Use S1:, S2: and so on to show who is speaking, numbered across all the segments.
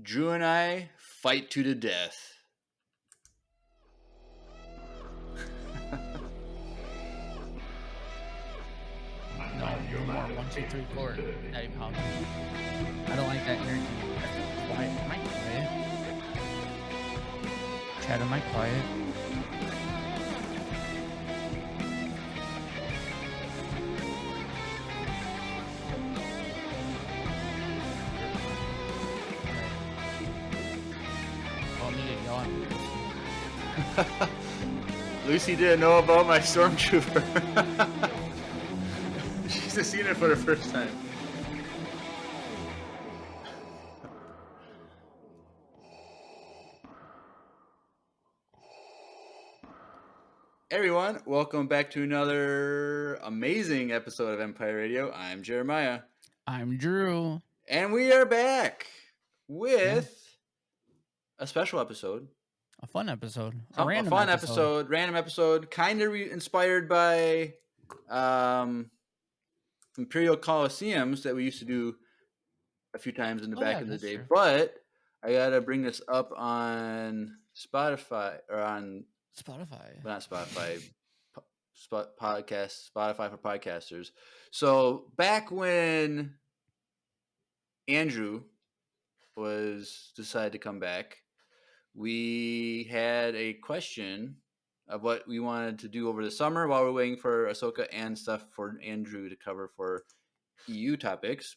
S1: Drew and I fight to the death.
S2: No more 1, 2, 3, 4. Daddy Pop. I don't like that energy. Quiet. Am I quiet? Chad, am I quiet? Well, me to yell at
S1: Lucy didn't know about my stormtrooper. She's just seen it for the first time. Everyone, welcome back to another amazing episode of Empire Radio. I'm Jeremiah.
S2: I'm Drew.
S1: And we are back with a special episode.
S2: A fun episode.
S1: A fun episode. Random episode. Kind of inspired by Imperial Coliseums that we used to do a few times in the back of the day.
S2: True.
S1: But I got to bring this up on Spotify. But not Spotify. Spotify for podcasters. So back when Andrew decided to come back, we had a question of what we wanted to do over the summer while we're waiting for Ahsoka and stuff for Andrew to cover for EU topics.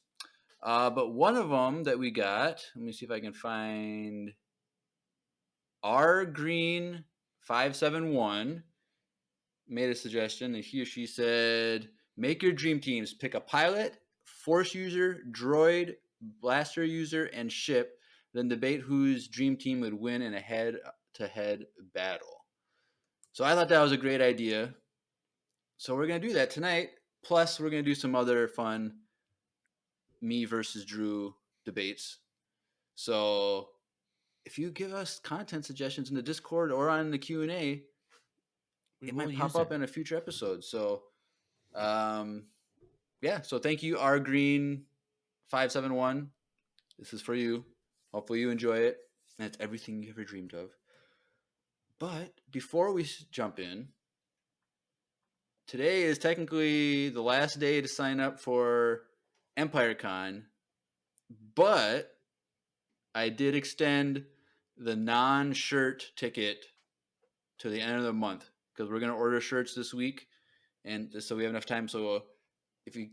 S1: But one of them that we got, let me see if I can find R Green 571 made a suggestion, and he or she said, make your dream teams. Pick a pilot, force user, droid, blaster user, and ship. Then debate whose dream team would win in a head-to-head battle. So I thought that was a great idea. So we're going to do that tonight. Plus, we're going to do some other fun me versus Drew debates. So if you give us content suggestions in the Discord or on the Q&A, it might pop up in a future episode. So, so thank you, R Green 571. This is for you. Hopefully you enjoy it, and it's everything you ever dreamed of. But before we jump in, today is technically the last day to sign up for EmpireCon, but I did extend the non-shirt ticket to the end of the month because we're going to order shirts this week, and just so we have enough time. So if you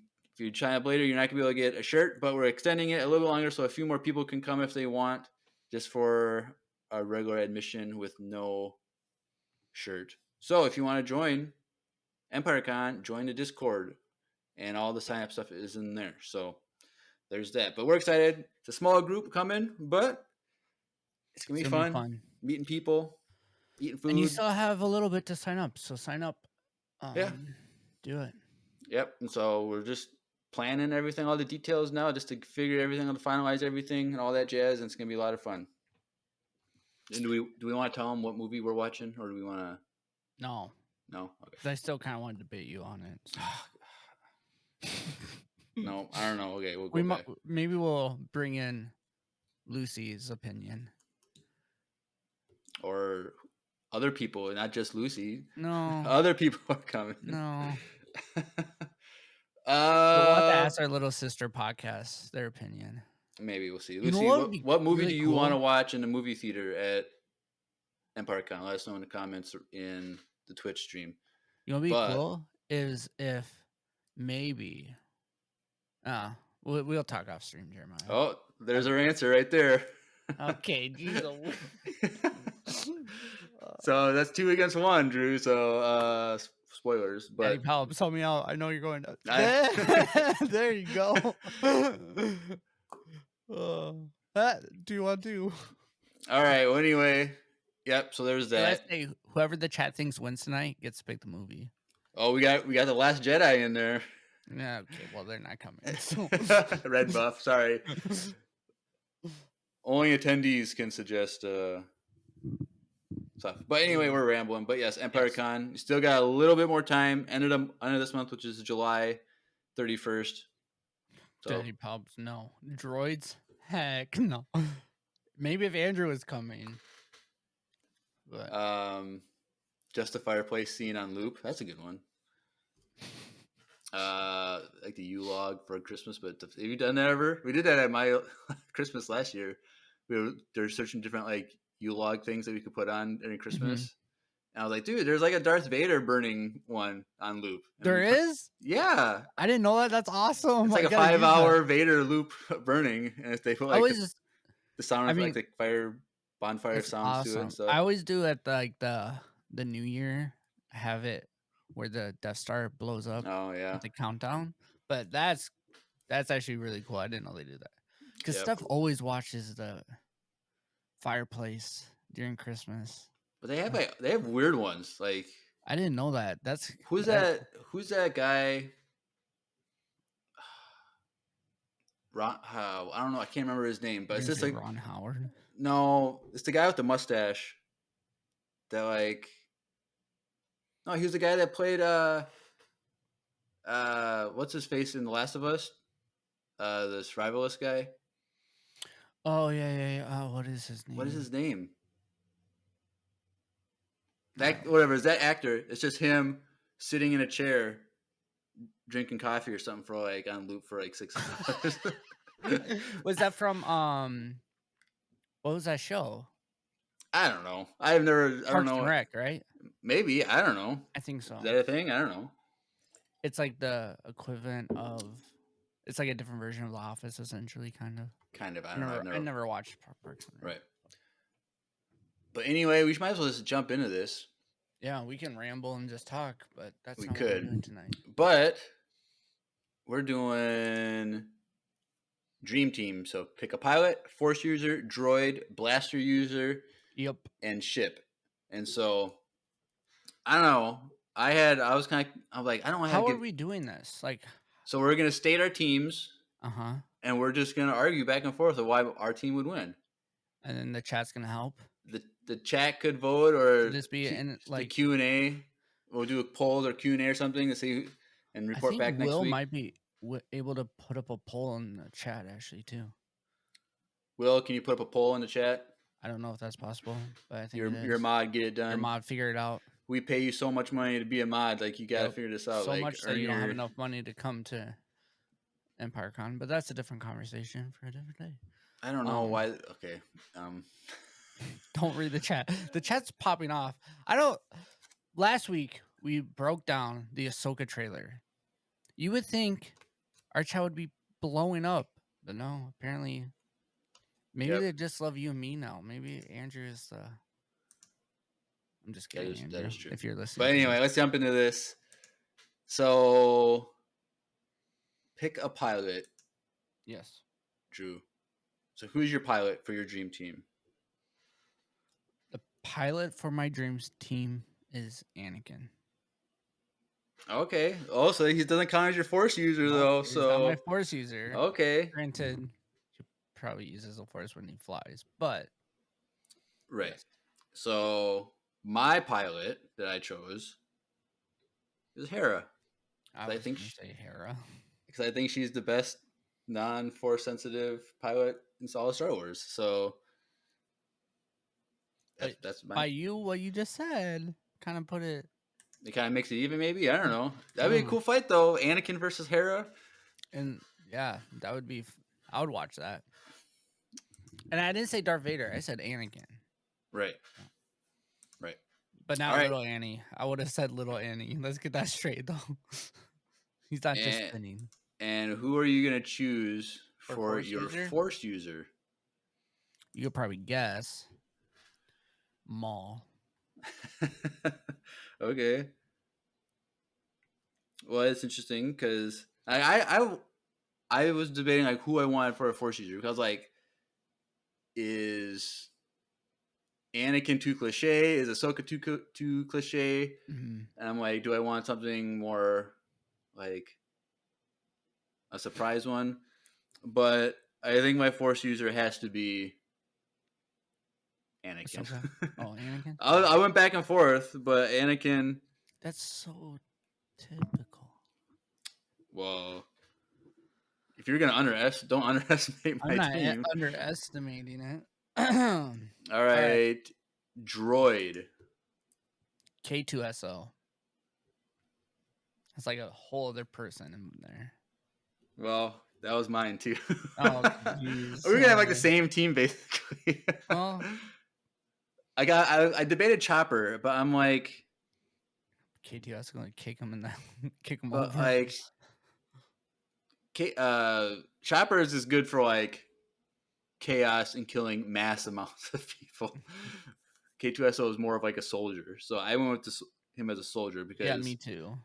S1: sign up later, you're not going to be able to get a shirt, but we're extending it a little bit longer so a few more people can come if they want, just for a regular admission with no shirt. So if you want to join EmpireCon, join the Discord, and all the sign-up stuff is in there. So there's that. But we're excited. It's a small group coming, but it's going to be fun. Meeting people, eating food.
S2: And you still have a little bit to sign up, so sign up.
S1: Yeah.
S2: Do it.
S1: Yep. And so we're just planning everything, all the details now, just to figure everything out, to finalize everything and all that jazz, and it's going to be a lot of fun. And do we want to tell them what movie we're watching, or do we want to?
S2: No.
S1: Okay.
S2: Because I still kind of want to debate you on it. So.
S1: No, I don't know. Okay, we'll go back.
S2: Maybe we'll bring in Lucy's opinion.
S1: Or other people, not just Lucy.
S2: No.
S1: Other people are coming.
S2: No. We'll have to ask our little sister podcast their opinion.
S1: Maybe we'll see. Lucy, what movie do you want to watch in the movie theater at EmpireCon? Let us know in the comments in the Twitch stream.
S2: You know what would be cool is if maybe we'll talk off stream, Jeremiah.
S1: Oh, there's our answer right there.
S2: Okay, Jesus.
S1: So that's 2 against 1, Drew. So spoilers, but
S2: Daddy Palps, help me out. I know you're going to. There you go. Do you want to?
S1: All right. Well, anyway, yep. So there's that.
S2: Say, whoever the chat thinks wins tonight gets to pick the movie.
S1: Oh, we got the Last Jedi in there.
S2: Yeah. Okay. Well, they're not coming. So.
S1: Red buff. Sorry. Only attendees can suggest stuff. But anyway, we're rambling. But yes, EmpireCon. You still got a little bit more time. End of this month, which is July 31st.
S2: So. Daddy Palps, no. Droids? Heck no. Maybe if Andrew was coming. But
S1: Just a fireplace scene on loop. That's a good one. Like the U log for Christmas. But have you done that ever? We did that at my Christmas last year. They're searching different like U log things that we could put on during Christmas. And I was like, dude, there's like a Darth Vader burning one on loop. And
S2: there is?
S1: Yeah.
S2: I didn't know that. That's awesome.
S1: It's like a 5-hour Vader loop burning. And if they put like the sound of like the bonfire sounds to it and stuff.
S2: I always do at the New Year, have it where the Death Star blows up.
S1: Oh yeah.
S2: With the countdown. But that's actually really cool. I didn't know they did that. Because Steph always watches the fireplace during Christmas.
S1: But they have weird ones. Like
S2: I didn't know that.
S1: Who's that guy? Ron, I don't know. I can't remember his name, but it's just like
S2: Ron Howard.
S1: No, it's the guy with the mustache. That no, he was the guy that played what's his face in The Last of Us? The survivalist guy.
S2: Oh yeah. What is his name?
S1: What is his name? Whatever, is that actor? It's just him sitting in a chair, drinking coffee or something for like on loop for like 6 hours.
S2: Was that from what was that show?
S1: I don't know. I don't know.
S2: Rec, right?
S1: Maybe. I don't know.
S2: I think so.
S1: Is that a thing? I don't know.
S2: It's like the equivalent of. It's like a different version of The Office, essentially, kind of.
S1: I don't know.
S2: I never watched Parks and Rec.
S1: Right. But anyway, we might as well just jump into this.
S2: Yeah, we can ramble and just talk, but that's not what we're doing tonight.
S1: But we're doing Dream Team. So pick a pilot, force user, droid, blaster user, and ship. And so I don't know. I was like, I don't want to.
S2: How are we doing this? Like,
S1: so we're gonna state our teams. And we're just gonna argue back and forth of why our team would win.
S2: And then the chat's gonna help.
S1: The chat could vote, or
S2: just be
S1: the Q&A. We'll do a poll or Q&A or something to see and report back next week.
S2: Will might be able to put up a poll in the chat actually too.
S1: Will, can you put up a poll in the chat?
S2: I don't know if that's possible, but I think
S1: you're a mod. Get it done.
S2: Your mod, figure it out.
S1: We pay you so much money to be a mod. Like you gotta figure this out.
S2: So much that you don't have enough money to come to EmpireCon, but that's a different conversation for a different day.
S1: I don't know why. Okay.
S2: Don't read the chat. The chat's popping off. Last week we broke down the Ahsoka trailer. You would think our chat would be blowing up, but no. Apparently, maybe they just love you and me now. Maybe Andrew is. I'm just kidding. That is true. If you're listening.
S1: But anyway, let's jump into this. So, pick a pilot.
S2: Yes,
S1: Drew. So, who's your pilot for your dream team?
S2: The pilot for my dreams team is Anakin.
S1: Okay. Oh, so he doesn't count as your force user though.
S2: He's not my force user.
S1: Okay.
S2: Granted, he probably uses the force when he flies, but
S1: right. Yes. So my pilot that I chose is Hera.
S2: I think say Hera
S1: because I think she's the best non-force sensitive pilot in all of Star Wars. So that's my...
S2: by you. What you just said kind of put it.
S1: It kind of makes it even, maybe. I don't know. That'd be a cool fight, though. Anakin versus Hera.
S2: And yeah, that would be. I would watch that. And I didn't say Darth Vader. I said Anakin.
S1: Right. Right.
S2: But not little Annie. I would have said little Annie. Let's get that straight, though. He's not just spinning.
S1: And who are you gonna choose for your force user?
S2: You could probably guess. Maul.
S1: Okay. Well, it's interesting because I was debating like who I wanted for a force user because like, is Anakin too cliche? Is Ahsoka too cliche?
S2: Mm-hmm.
S1: And I'm like, do I want something more like a surprise one? But I think my force user has to be Anakin.
S2: Oh, Anakin?
S1: I went back and forth, but Anakin...
S2: That's so typical.
S1: Well, if you're going to don't underestimate my team.
S2: I'm not underestimating it.
S1: All
S2: All right.
S1: right. Droid.
S2: K2SO. It's like a whole other person in there.
S1: Well, that was mine too.
S2: Oh, jeez.
S1: We're gonna have like the same team basically.
S2: Well,
S1: I debated Chopper, but I'm like,
S2: K2SO gonna kick him in the kick him
S1: but
S2: over.
S1: like, Chopper is just good for like chaos and killing mass amounts of people. K2SO is more of like a soldier, so I went with him as a soldier because
S2: Yeah, me too.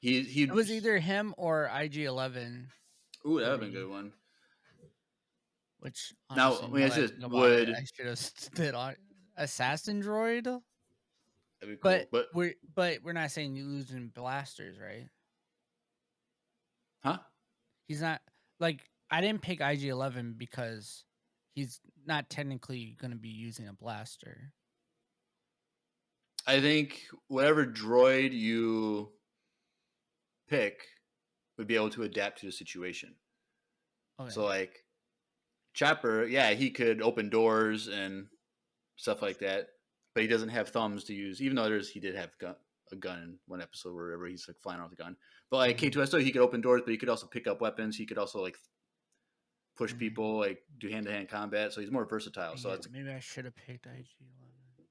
S1: he
S2: It was either him or IG-11
S1: ooh, that
S2: for
S1: would have been a
S2: me.
S1: good one.
S2: Which
S1: Now,
S2: honestly,
S1: let me
S2: now
S1: ask
S2: that I
S1: you this:
S2: think about it,
S1: would
S2: I should have did assassin droid.
S1: that'd be
S2: But
S1: cool? But
S2: we're not saying you losing blasters, right?
S1: huh?
S2: He's not like I didn't pick IG-11 because he's not technically going to be using a blaster.
S1: I think whatever droid you pick would be able to adapt to the situation.
S2: Okay.
S1: So like Chopper, yeah, he could open doors and stuff like that, but he doesn't have thumbs to use. Even though he did have a gun in one episode wherever he's like flying off the gun. But like K2SO, he could open doors, but he could also pick up weapons. He could also like push people, like do hand to hand combat. So he's more versatile. So it's
S2: maybe I should have picked IG-11.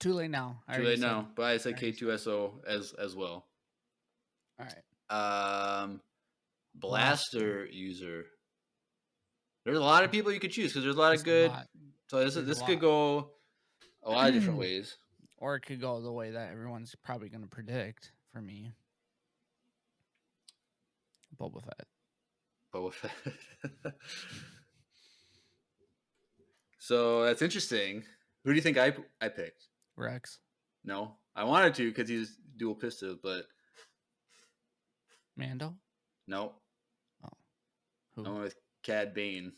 S2: Too late now. I
S1: too
S2: already
S1: late
S2: said.
S1: now. But I said K2SO as well.
S2: All right.
S1: Blaster user. There's a lot of people you could choose because there's a lot of
S2: It's a
S1: good.
S2: lot.
S1: So
S2: There's a
S1: this
S2: lot.
S1: could go a lot of different ways.
S2: Or it could go the way that everyone's probably going to predict for me. Boba Fett.
S1: Boba Fett. So that's interesting. Who do you think I picked?
S2: Rex.
S1: No, I wanted to because he's dual pistol, but
S2: Mando.
S1: no.
S2: Oh, who?
S1: I went with Cad Bane.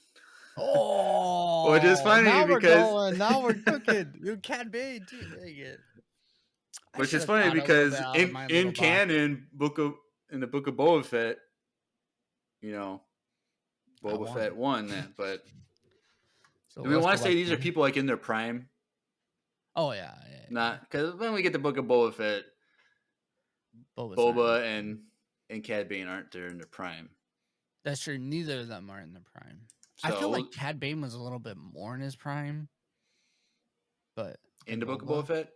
S2: Oh,
S1: which is funny
S2: now we're
S1: because
S2: going. Now we're cooking. You can't be. Dang it.
S1: which is funny because in
S2: box.
S1: canon in the book of Boba Fett, you know, Boba Fett won that. But
S2: So
S1: do we want to say these are
S2: lucky.
S1: people like in their prime?
S2: Oh yeah.
S1: Not because when we get the book of Boba Fett, Boba and Cad Bane aren't there in their prime.
S2: That's true. Neither of them are in their prime.
S1: So,
S2: I feel like Cad Bane was a little bit more in his prime, but
S1: in the book of Boba Fett,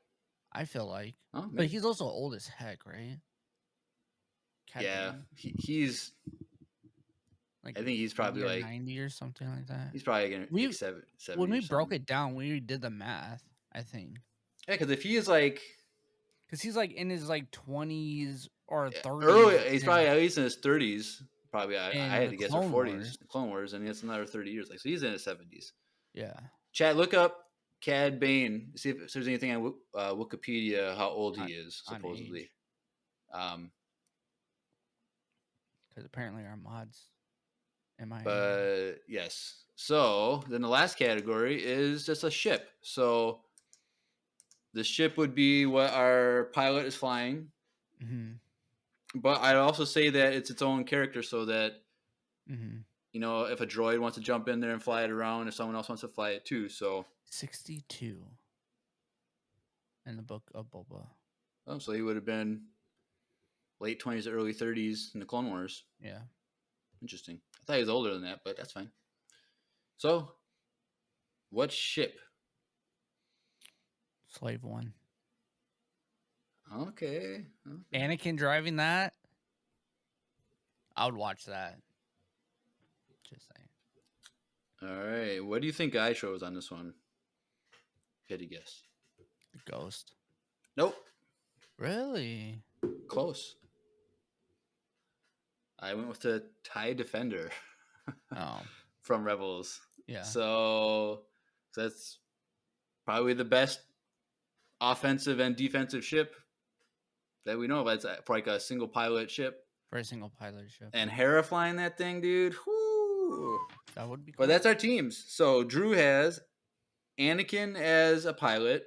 S2: I feel like,
S1: oh,
S2: but he's also old as heck, right?
S1: Cad Bane. He's. Like, I think he's probably like
S2: 90 or something like that.
S1: He's probably gonna be 70.
S2: When we broke it down, we did the math. I think.
S1: Yeah, because if he is like,
S2: because he's like in his like 20s or 30s.
S1: Early, he's probably at least in his 30s. Probably, I had to guess, or 40s. Clone Wars, and it's another 30 years. Like, so he's in his 70s.
S2: Yeah.
S1: Chat, look up Cad Bane. See if there's anything on Wikipedia how old he is supposedly.
S2: Because apparently our mods.
S1: But yes. So then the last category is just a ship. So the ship would be what our pilot is flying.
S2: Mm-hmm.
S1: But I'd also say that it's its own character, so that you know, if a droid wants to jump in there and fly it around, if someone else wants to fly it too. So
S2: 62 in the book of Boba.
S1: Oh, so he would have been late 20s to early 30s in the Clone Wars.
S2: Yeah.
S1: Interesting. I thought he was older than that, but that's fine. So, what ship?
S2: Slave One.
S1: Okay.
S2: Anakin driving that? I would watch that. Just saying.
S1: All right. What do you think I chose on this one? If you had to guess.
S2: The Ghost.
S1: Nope.
S2: Really?
S1: Close. I went with the TIE Defender.
S2: Oh.
S1: From Rebels.
S2: Yeah.
S1: So that's probably the best offensive and defensive ship that we know of. It's for like a single pilot ship.
S2: For a single pilot ship.
S1: And Hera flying that thing, dude. Whoo.
S2: That would be cool.
S1: But that's our teams. So Drew has Anakin as a pilot,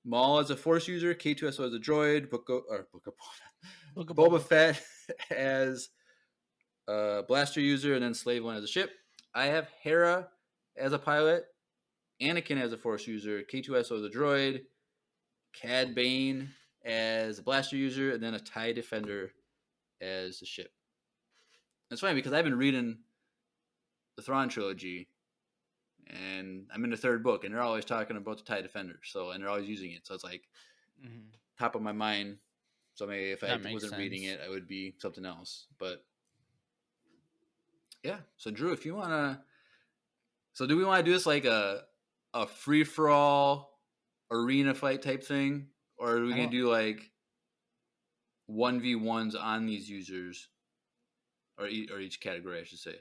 S1: Maul as a Force user, K2SO as a droid, Boba Fett as a blaster user, and then Slave One as a ship. I have Hera as a pilot, Anakin as a Force user, K2SO as a droid, Cad Bane as a blaster user, and then a TIE Defender as the ship. It's funny because I've been reading the Thrawn trilogy, and I'm in the third book, and they're always talking about the TIE Defender, and they're always using it. So it's like top of my mind. So maybe if I
S2: That makes
S1: wasn't reading
S2: sense.
S1: it, I would be something else. But yeah. So Drew, if you wanna, so do we want to do this like a free for all arena fight type thing, or are we
S2: I
S1: gonna
S2: don't.
S1: do like 1v1s on these users, or each category, I should say?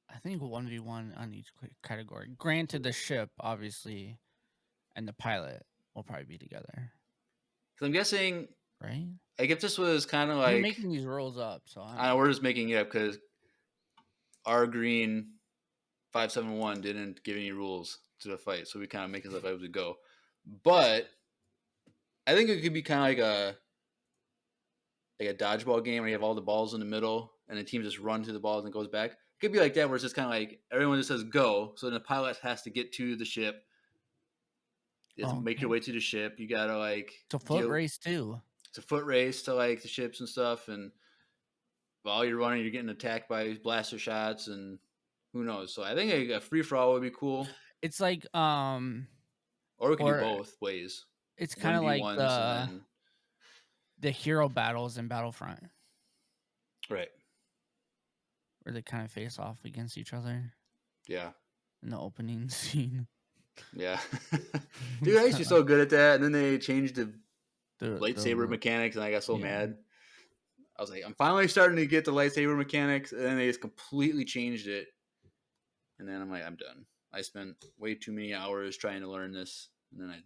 S2: I think 1v1 on each category. Granted, the ship obviously and the pilot will probably be together,
S1: Because I'm guessing,
S2: right?
S1: like, if this was kind of
S2: We're
S1: like,
S2: making these rules up, so I
S1: I
S2: don't
S1: know
S2: know.
S1: we're just making it up because our green 571 didn't give any rules to the fight, so we kind of make this up as we go. But I think it could be kind of like a dodgeball game where you have all the balls in the middle and the team just run to the balls and goes back. It could be like that where it's just kind of like everyone just says go, so then the pilot has to get to the ship. You have to make your
S2: Okay,
S1: way to the ship. You gotta like
S2: it's a foot
S1: deal.
S2: race too.
S1: It's a foot race to like the ships and stuff, and while you're running, you're getting attacked by blaster shots and who knows. So I think a free for all would be cool,
S2: It's like
S1: or we could do
S2: or
S1: both ways,
S2: it's kind
S1: one
S2: of
S1: v
S2: like
S1: ones and then
S2: the hero battles in Battlefront,
S1: right,
S2: where they kind of face off against each other
S1: yeah,
S2: in the opening scene.
S1: yeah. Dude,
S2: It's
S1: I used
S2: kind
S1: to be
S2: of like
S1: so good at that, and then they changed the lightsaber
S2: the
S1: mechanics, and I got so
S2: yeah.
S1: mad. I was like, I'm finally starting to get the lightsaber mechanics, and then they just completely changed it. And then I'm like, I'm done. I spent way too many hours trying to learn this, and then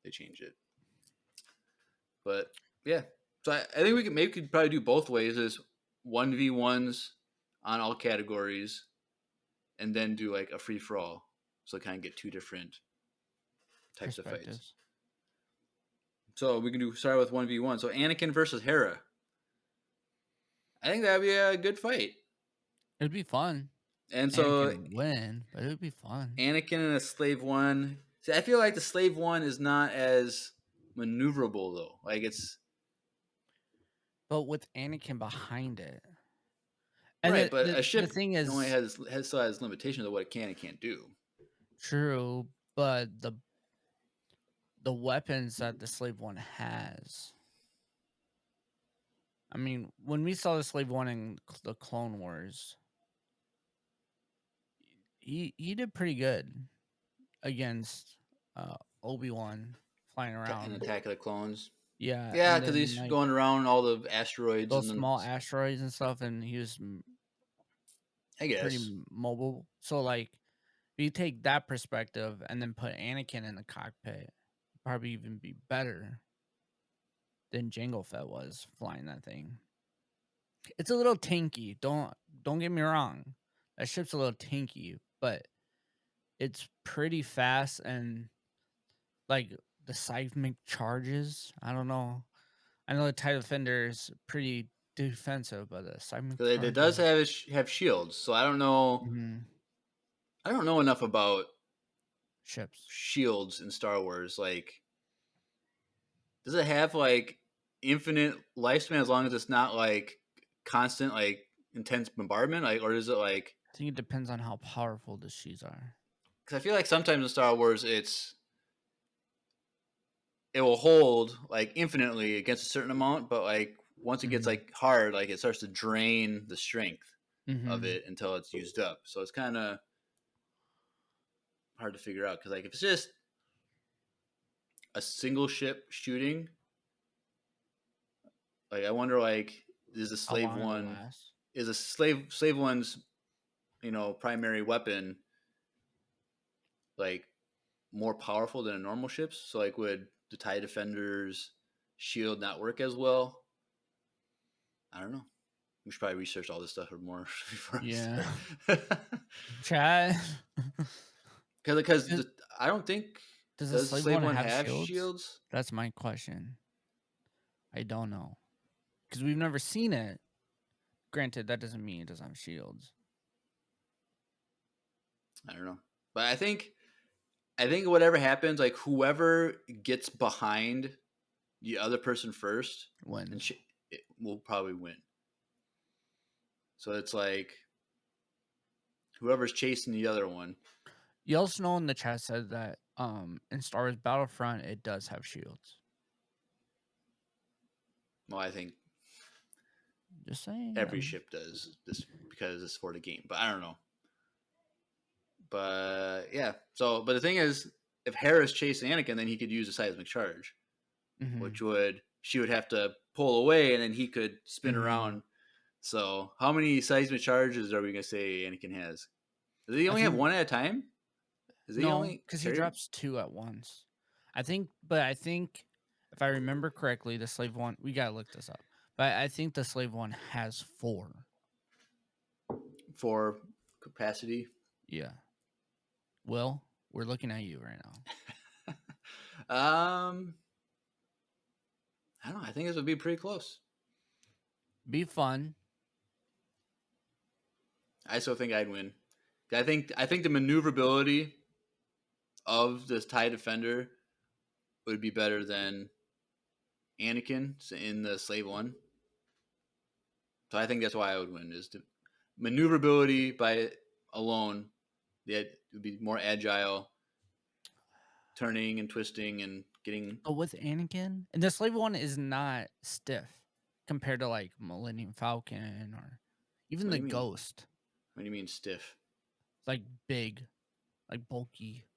S1: they changed it. But yeah, so I think we could probably do both ways: is 1v1s on all categories, and then do like a free for all. So kind of get two different types of fights.
S2: Perspectives.
S1: So we can start with 1v1. So Anakin versus Hera. I think that'd be a good fight.
S2: It'd be fun.
S1: And so
S2: Anakin would win, but it would be fun.
S1: Anakin and a slave one. See, I feel like the slave one is not as maneuverable though. Like it's
S2: But with Anakin behind it, and
S1: right, but a
S2: the
S1: ship
S2: thing
S1: only
S2: is
S1: still has limitations of what it can and can't do.
S2: true, but the weapons that the slave one has. I mean, when we saw the slave one in the Clone Wars, he did pretty good against Obi-Wan flying
S1: An
S2: around.
S1: Attack of the Clones.
S2: Yeah,
S1: Yeah,
S2: and
S1: because
S2: then
S1: he's
S2: like
S1: going around all the asteroids
S2: those
S1: and then
S2: small asteroids and stuff, and he was
S1: I
S2: pretty
S1: guess
S2: mobile. So like, if you take that perspective and then put Anakin in the cockpit, probably even be better than Jango Fett was flying that thing. It's a little tanky. Don't get me wrong. That ship's a little tanky, but it's pretty fast and like the seismic charges. I don't know. I know the TIE Defender is pretty defensive, but the seismic
S1: because it
S2: charges.
S1: does have shields. So I don't know.
S2: Mhm.
S1: I don't know enough about
S2: Ships.
S1: shields in Star Wars. Like, does it have like infinite lifespan as long as it's not like constant like intense bombardment? Like, or is it like?
S2: I think it depends on how powerful the shields are.
S1: Because I feel like sometimes in Star Wars it will hold like infinitely against a certain amount, but like once it gets
S2: Mhm.
S1: like hard, like it starts to drain the strength of
S2: Mhm.
S1: it until it's used up. So it's kind of hard to figure out because like if it's just a single ship shooting, like I wonder like is a
S2: How
S1: slave
S2: long it'll
S1: one
S2: last.
S1: is a slave one's primary weapon like more powerful than a normal ship's? So like would the TIE Defender's shield not work as well? I don't know. We should probably research all this stuff more before I
S2: Yeah.
S1: say.
S2: Chat.
S1: Because
S2: does,
S1: I don't think
S2: does the
S1: does the
S2: slave
S1: slave
S2: one
S1: one
S2: have
S1: have
S2: shields?
S1: shields?
S2: That's my question. I don't know. Because we've never seen it. Granted, that doesn't mean it doesn't have shields.
S1: I don't know. But I think whatever happens, like whoever gets behind the other person first, and
S2: Wins.
S1: it will probably win. So it's like whoever's chasing the other one.
S2: Yell Snow in the chat said that in Star Wars Battlefront it does have shields.
S1: Well, I think
S2: Just saying.
S1: every ship does this because it's for the game, but I don't know. But yeah, so but the thing is, if Hera's chasing Anakin, then he could use a seismic charge, which would she would have to pull away, and then he could spin around. So how many seismic charges are we gonna say Anakin has? Does he only have one at a time? Is he
S2: No,
S1: only
S2: because he
S1: carry?
S2: drops 2 at once. I think if I remember correctly, the Slave One, we gotta look this up. But I think the Slave One has 4.
S1: For capacity?
S2: Yeah. Will, we're looking at you right now.
S1: I don't know. I think this would be pretty close.
S2: Be fun.
S1: I still think I'd win. I think the maneuverability of this TIE Defender would be better than Anakin in the Slave One. So I think that's why I would win. Is the maneuverability by alone. It would be more agile, turning and twisting and getting.
S2: But with Anakin, and the Slave One is not stiff compared to like Millennium Falcon or even
S1: What
S2: the
S1: do you mean?
S2: Ghost.
S1: What do you mean stiff?
S2: Like big, like bulky.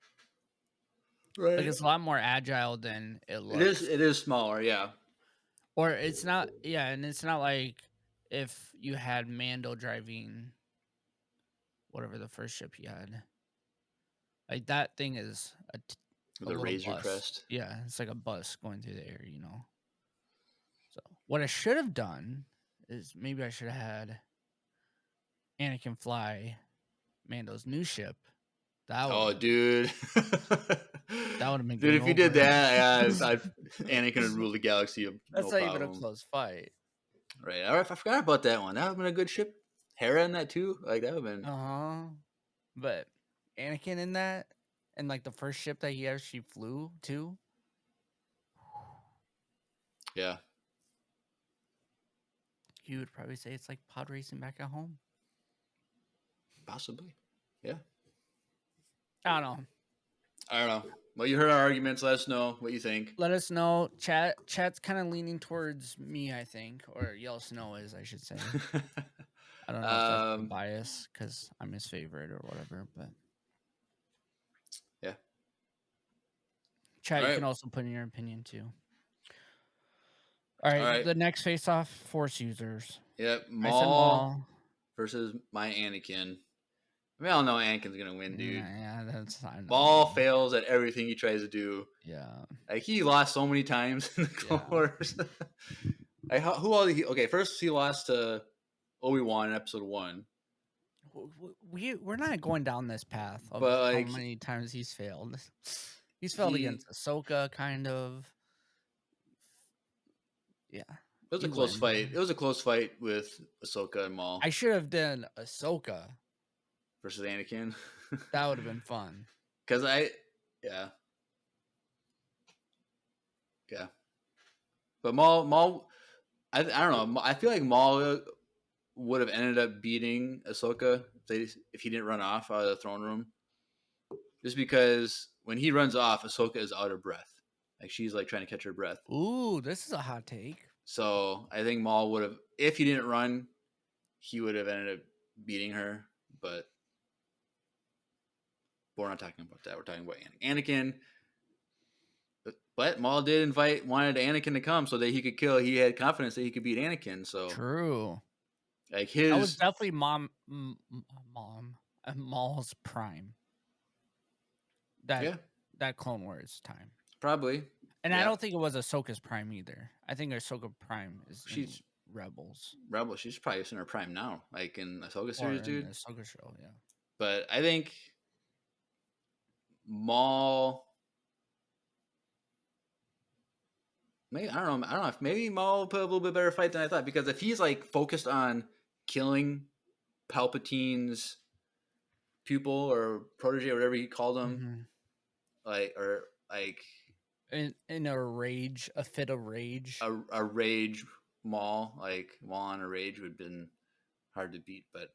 S1: Right.
S2: Like it's a lot more agile than it
S1: It
S2: looks.
S1: is. It is smaller. Yeah.
S2: Or it's not, yeah, and it's not like if you had Mando driving whatever the first ship he had. Like that thing is a
S1: With a
S2: little
S1: Razor
S2: bus.
S1: Crest.
S2: Yeah, it's like a bus going through the air, you know. So what I should have done is maybe I should have had Anakin fly Mando's new ship. That would
S1: Dude.
S2: that would have been
S1: Dude,
S2: game
S1: if you did
S2: over.
S1: that, Anakin would rule the galaxy.
S2: That's
S1: No
S2: not even a
S1: problem.
S2: close fight.
S1: Right. I forgot about that one. That would have been a good ship. Hera in that too. Like that would have been.
S2: But Anakin in that, and like the first ship that he actually flew to.
S1: Yeah.
S2: He would probably say it's like pod racing back at home.
S1: Possibly. Yeah.
S2: I don't know.
S1: I don't know. Well, you heard our arguments. Let us know what you think.
S2: Let us know. Chat's kind of leaning towards me, I think, or Yellow Snow is, I should say. I don't know if that's a bias because I'm his favorite or whatever, but
S1: yeah.
S2: Chat, you can also put in your opinion too. All right. The next face-off, Force users.
S1: Yep, Maul versus my Anakin. I mean, I don't know Anakin's gonna win, dude.
S2: Yeah, that's I know.
S1: Maul fails at everything he tries to do.
S2: Yeah,
S1: like he lost so many times in the Clone Wars. Like, who all? Okay, first he lost to Obi-Wan in Episode 1.
S2: We're not going down this path of
S1: but, like,
S2: how many times he's failed. He's failed against Ahsoka, kind of. Yeah.
S1: It was a close fight. It was a close fight with Ahsoka and Maul.
S2: I should have done Ahsoka
S1: versus Anakin.
S2: That would have been fun.
S1: Because yeah. But Maul, I don't know. I feel like Maul would have ended up beating Ahsoka if he didn't run off out of the throne room. Just because when he runs off, Ahsoka is out of breath. Like she's like trying to catch her breath.
S2: Ooh, this is a hot take.
S1: So I think Maul would have, if he didn't run, he would have ended up beating her. But we're not talking about that. We're talking about Anakin. But Maul wanted Anakin to come so that he could kill. He had confidence that he could beat Anakin. So
S2: true.
S1: Like
S2: that was definitely Maul's prime. That Clone Wars time.
S1: Probably.
S2: And I don't think it was Ahsoka's prime either. I think Ahsoka prime is she's Rebels.
S1: She's probably in her prime now, like in Ahsoka series, dude.
S2: In Ahsoka show, yeah.
S1: But I think Maul. Maybe I don't know if maybe Maul put a little bit better fight than I thought, because if he's like focused on killing Palpatine's pupil or protege or whatever he called him,
S2: Mhm.
S1: like
S2: In a fit of rage.
S1: a rage Maul, like Maul on a rage would have been hard to beat. But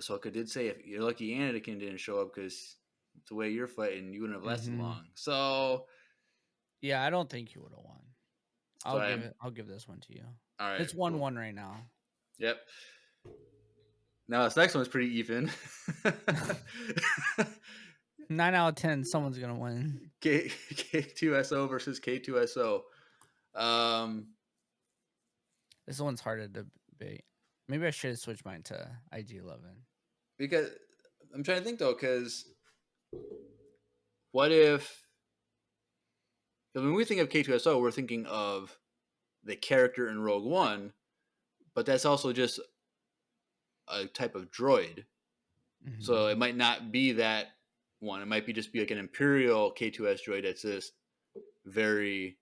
S1: Ahsoka did say, if you're lucky Anakin didn't show up, because the way you're fighting, you wouldn't have lasted
S2: Mhm.
S1: long. So
S2: Yeah, I don't think you would have won.
S1: so I'm
S2: I'll give this one to you.
S1: all right.
S2: It's
S1: Cool.
S2: 1-1 right now.
S1: Yep. Now this next one's pretty even.
S2: 9 out of 10, someone's gonna win.
S1: K2SO versus K2SO.
S2: This one's hard to debate. Maybe I should have switched mine to IG-11.
S1: Because I'm trying to think though, because what if? When we think of K2SO, we're thinking of the character in Rogue One, but that's also just a type of droid. So it
S2: Mhm.
S1: might not be that one. It might be just be like an Imperial K2S droid that's just very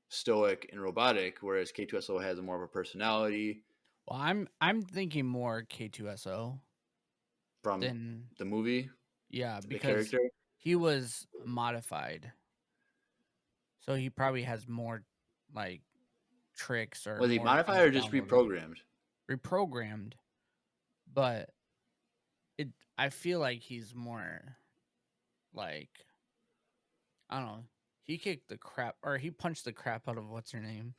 S1: stoic and robotic, whereas K2SO has more of a personality
S2: Well, I'm thinking more K2SO
S1: from
S2: than
S1: the movie,
S2: yeah,
S1: the
S2: because
S1: character.
S2: he was modified. So he probably has more like tricks or
S1: Was he
S2: more
S1: modified
S2: things
S1: or just
S2: downloaded.
S1: reprogrammed?
S2: Reprogrammed, but it I feel like he's more like I don't know. He kicked the crap or he punched the crap out of what's her name?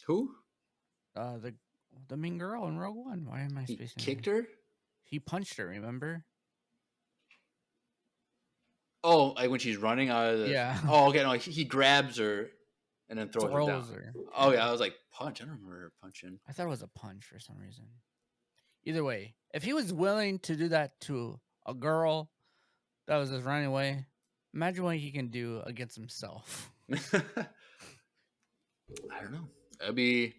S1: Who?
S2: Uh the the main girl in Rogue One. Why am I
S1: He
S2: spacing
S1: kicked
S2: her?
S1: her?
S2: He punched her, remember?
S1: Oh, like when she's running out of the.
S2: Yeah.
S1: Oh, okay. No, he grabs her and then throws her down.
S2: Throws her.
S1: Oh,
S2: Yeah.
S1: yeah. I was like, punch. I don't remember her punching.
S2: I thought it was a punch for some reason. Either way, if he was willing to do that to a girl that was just running away, imagine what he can do against himself.
S1: I don't know. That'd be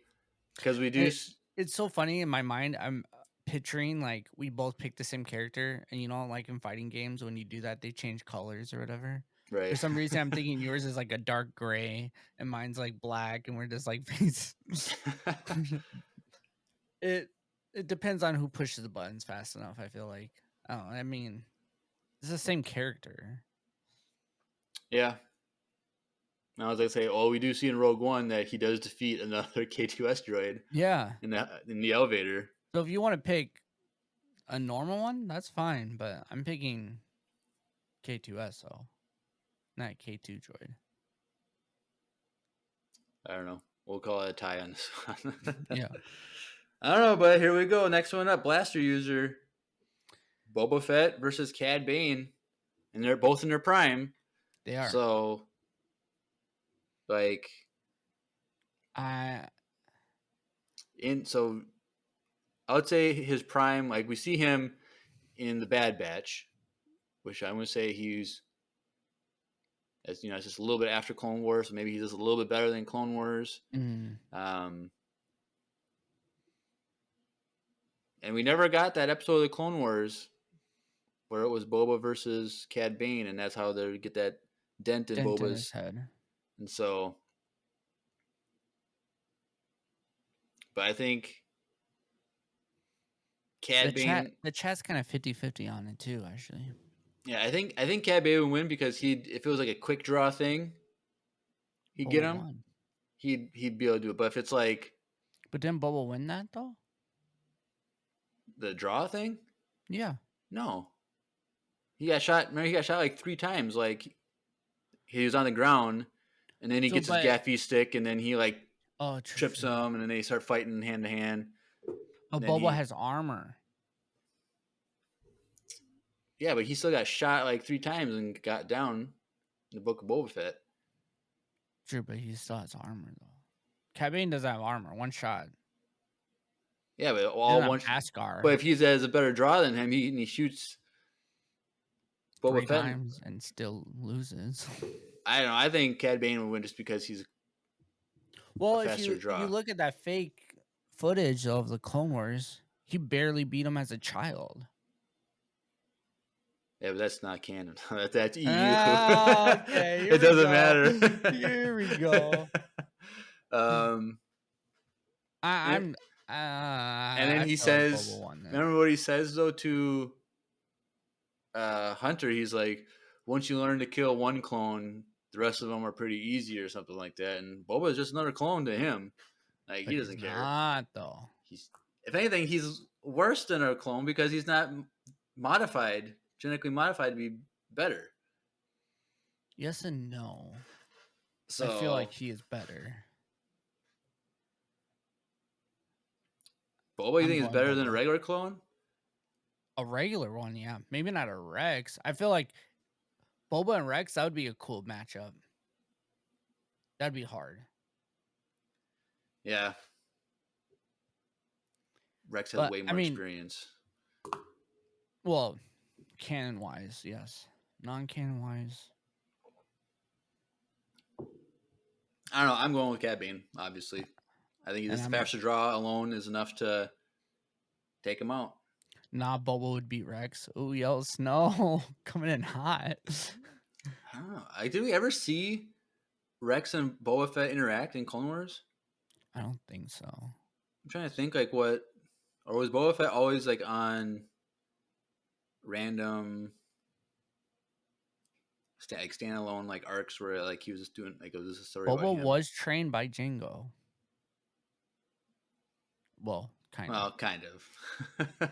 S1: because we do.
S2: It, it's so funny in my mind. I'm picturing like we both picked the same character, and like in fighting games, when you do that, they change colors or whatever. For
S1: Right.
S2: some reason, I'm thinking yours is like a dark gray, and mine's like black, and we're just like face. it it depends on who pushes the buttons fast enough. I feel like. Oh, I mean, it's the same character.
S1: Yeah. I was like, say, oh, we do see in Rogue One that he does defeat another K2S droid
S2: Yeah.
S1: in the elevator.
S2: So if you want to pick a normal one, that's fine. But I'm picking K2S, so not K2 droid.
S1: I don't know. We'll call it a tie on this one.
S2: Yeah.
S1: I don't know, but here we go. Next one up, Blaster User. Boba Fett versus Cad Bane. And they're both in their prime.
S2: They are.
S1: So, like,
S2: I
S1: so I would say his prime, like, we see him in the Bad Batch, which I'm going to say he's, as you know, it's just a little bit after Clone Wars, so maybe he's just a little bit better than Clone Wars.
S2: mm,
S1: And we never got that episode of the Clone Wars where it was Boba versus Cad Bane, and that's how they get that dent in
S2: dent in his
S1: Boba's.
S2: head.
S1: And so, but I think Cad Bane.
S2: The chat's kind of 50-50 on it too, actually.
S1: Yeah, I think Cad Bane would win because if it was like a quick draw thing, he'd get
S2: Boba
S1: him.
S2: won.
S1: He'd be able to do it. But if it's like
S2: But didn't Boba win that though?
S1: the draw thing,
S2: Yeah.
S1: no. He got shot. Remember, he got shot like 3 times. Like he was on the ground, and then he gets his gaffy stick, and then he like trips him, and then they start fighting hand to hand.
S2: But Boba has armor.
S1: Yeah, but he still got shot like 3 times and got down in the Book of Boba Fett.
S2: True, but he still has armor though. Cad Bane doesn't have armor. One shot.
S1: Yeah, but all one.
S2: Ascar.
S1: But if he's as a better draw than him, he shoots Boba
S2: 3
S1: Fett
S2: times and still loses.
S1: I don't know. I think Cad Bane would win just because he's
S2: if you look at that fake footage of the Clone Wars, he barely beat him as a child.
S1: Yeah, but that's not canon. That's EU.
S2: Okay,
S1: it doesn't matter.
S2: Here we go.
S1: I'm And then
S2: I
S1: he
S2: feel like Boba
S1: says,
S2: won it.
S1: remember what he says though to Hunter? He's like, once you learn to kill one clone, the rest of them are pretty easy or something like that. And Boba is just another clone to him. Like
S2: But
S1: he
S2: he's
S1: doesn't care.
S2: not though.
S1: He's, if anything, he's worse than a clone because he's not genetically modified to be better.
S2: Yes and no. I feel like
S1: So
S2: he is better.
S1: Boba, you
S2: I'm
S1: think is
S2: going
S1: better than a
S2: Boba.
S1: regular clone?
S2: A regular one, yeah. Maybe not a Rex. I feel like Boba and Rex, that would be a cool matchup. That'd be hard.
S1: Yeah, Rex has
S2: But
S1: way
S2: I
S1: more
S2: mean,
S1: experience.
S2: well, canon wise, yes. Non canon wise.
S1: I don't know. I'm going with Cad Bane, obviously. I think
S2: And
S1: this
S2: I'm
S1: faster draw alone is enough to take him out.
S2: nah, Boba would beat Rex. Ooh, yellow snow coming in hot.
S1: I don't know. Did we ever see Rex and Boba Fett interact in Clone Wars?
S2: I don't think so.
S1: I'm trying to think like what, or was Boba Fett always like on random like standalone like arcs where like he was just doing like it was just a story about
S2: Boba
S1: him?
S2: was trained by Django. Well, kind of.
S1: Well, kind of.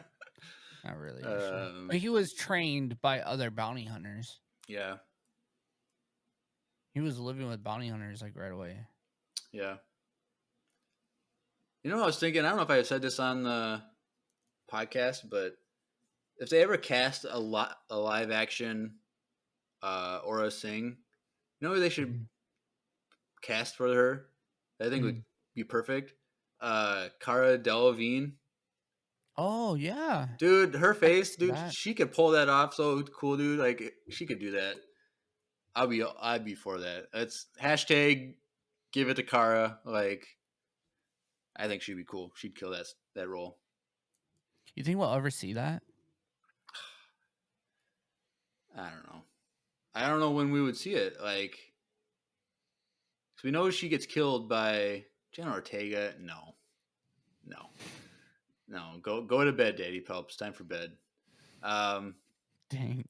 S2: Not really, actually. But he was trained by other bounty hunters.
S1: Yeah,
S2: He was living with bounty hunters like right away.
S1: yeah. You know what I was thinking? I don't know if I said this on the podcast, but if they ever cast a live action Aura Singh, you know who they should
S2: Mhm.
S1: cast for her? I think would
S2: Mm.
S1: be perfect. Cara Delevingne.
S2: Oh yeah,
S1: Dude, her
S2: I can
S1: face,
S2: see
S1: dude,
S2: that.
S1: she could pull that off so cool, dude. Like she could do that. I'd be for that. That's hashtag give it to Kara. Like I think she'd be cool. She'd kill that role.
S2: You think we'll ever see that?
S1: I don't know. I don't know when we would see it. Like, 'cause we know she gets killed by Jenna Ortega. No, no, no. Go to bed, Daddy Phelps. It's time for bed. Um,
S2: Dang.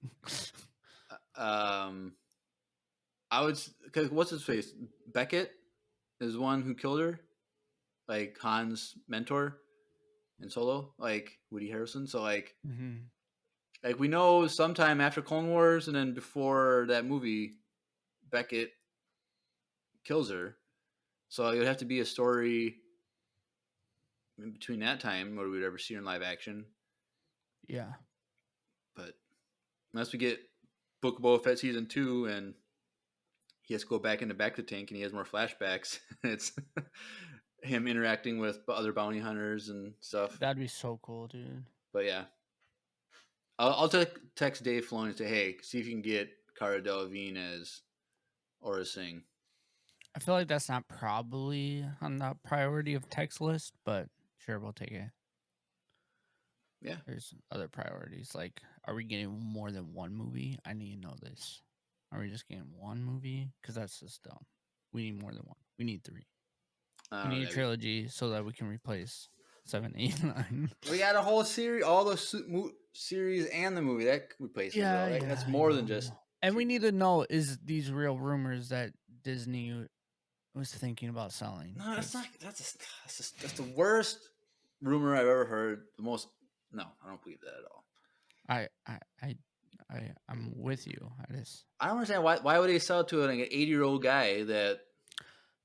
S1: um, I would because what's his face? Beckett is one who killed her, like Han's mentor in Solo, like Woody Harrelson. So
S2: Mm-hmm.
S1: like we know sometime after Clone Wars and then before that movie, Beckett kills her. So it would have to be a story in between that time where we'd ever see her in live action.
S2: Yeah.
S1: But unless we get Book of Boba Fett season 2 and he has to go back into Back to Tank and he has more flashbacks, it's him interacting with other bounty hunters and stuff.
S2: That'd be so cool, dude.
S1: But yeah, I'll text Dave Filoni and say, hey, see if you can get Cara Delevingne as Aura Singh.
S2: I feel like that's not probably on the priority of text list, but sure, we'll take it.
S1: Yeah.
S2: There's other priorities. Like, are we getting more than one movie? I need to know this. Are we just getting one movie? Because that's just dumb. We need more than one. We need three. We need a trilogy so that we can replace 7, 8, 9.
S1: We got a whole series, all the series and the movie that replaces
S2: Yeah,
S1: That's
S2: I
S1: more than
S2: know.
S1: just.
S2: And we need to know, is these real rumors that Disney was thinking about selling?
S1: No, that's
S2: 'Cause
S1: not. That's the worst rumor I've ever heard. The most. No, I don't believe that at all.
S2: I'm with you.
S1: I don't understand why would they sell it to like an 80-year-old guy that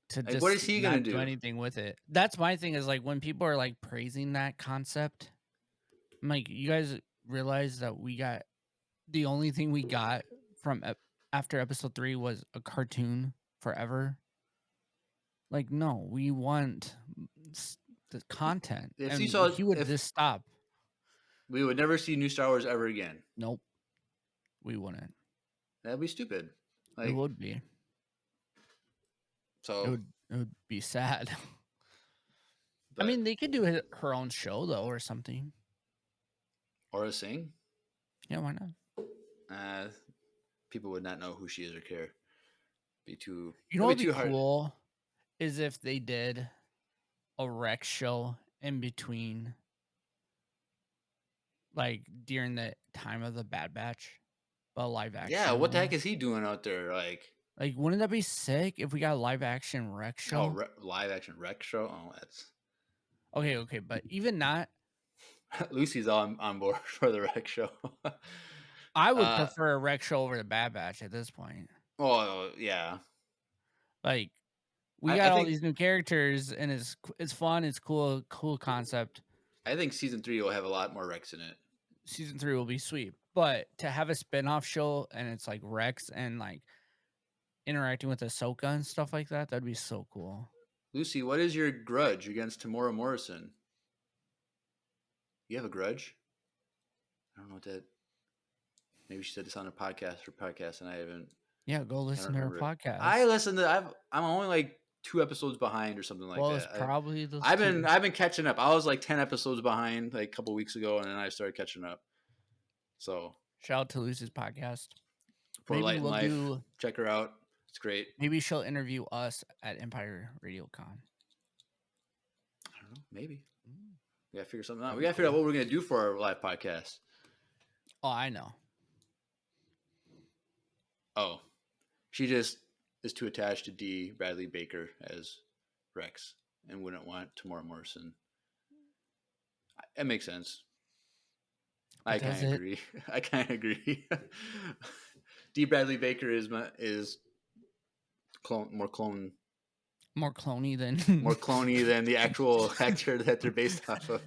S2: To
S1: like what
S2: just
S1: is he gonna
S2: not do
S1: do?
S2: anything with it. That's my thing is like when people are like praising that concept, I'm like, you guys realize that we got the only thing we got from after episode 3 was a cartoon forever. Like, no, we want the content,
S1: If you
S2: and
S1: saw
S2: he would
S1: if
S2: just stop.
S1: we would never see new Star Wars ever again,
S2: Nope, we wouldn't.
S1: that'd be stupid.
S2: It
S1: Like
S2: would be.
S1: so,
S2: It would be sad. I
S1: but
S2: mean, they could do her own show though, or something.
S1: Aura Singh,
S2: Yeah, why not?
S1: uh, people would not know who she is or care. Be too.
S2: You know
S1: That'd
S2: what'd
S1: be
S2: be
S1: too hard.
S2: cool is if they did a Rex show in between, like during the time of the Bad Batch, but live
S1: Yeah,
S2: action
S1: what the heck
S2: one.
S1: is he doing out there? Like,
S2: Like, wouldn't that be sick if we got a live action Rex show?
S1: live action rec show. Oh, that's
S2: Okay, but even not,
S1: Lucy's on board for the rec show.
S2: I would
S1: uh,
S2: prefer a Rex show over the Bad Batch at this point.
S1: well, yeah,
S2: Like, we
S1: I
S2: got all
S1: think
S2: these new characters, and it's fun, it's cool concept.
S1: I think season 3 will have a lot more Rex in it.
S2: Season 3 will be sweet, but to have a spin-off show and it's like Rex and like interacting with Ahsoka and stuff like that, that'd be so cool.
S1: Lucy, what is your grudge against Tamora Morrison? You have a grudge? I don't know what that. Maybe she said this on a podcast, and I haven't.
S2: Yeah, go
S1: I don't
S2: listen to her
S1: remember it.
S2: podcast.
S1: I listened to. I'm only like 2 episodes behind or something like
S2: Well, it's
S1: that.
S2: probably those
S1: I've
S2: two.
S1: been catching up. I was like 10 episodes behind like a couple weeks ago, and then I started catching up. So
S2: Shout out to Lucy's podcast.
S1: for
S2: Maybe
S1: Light and
S2: we'll
S1: Life,
S2: do.
S1: check her out. It's great.
S2: Maybe she'll interview us at Empire RadioCon.
S1: I don't know. Maybe
S2: Mm,
S1: we gotta figure something out.
S2: that'd
S1: We
S2: be
S1: gotta figure out
S2: cool.
S1: what we're gonna do for our live podcast.
S2: Oh, I know.
S1: Oh, she just is too attached to D. Bradley Baker as Rex and wouldn't want Tamora Morrison. It makes sense. I
S2: Does
S1: kind of
S2: it?
S1: agree. I kind of agree. D. Bradley Baker is more
S2: More clony
S1: clony than the actual actor that they're based off of.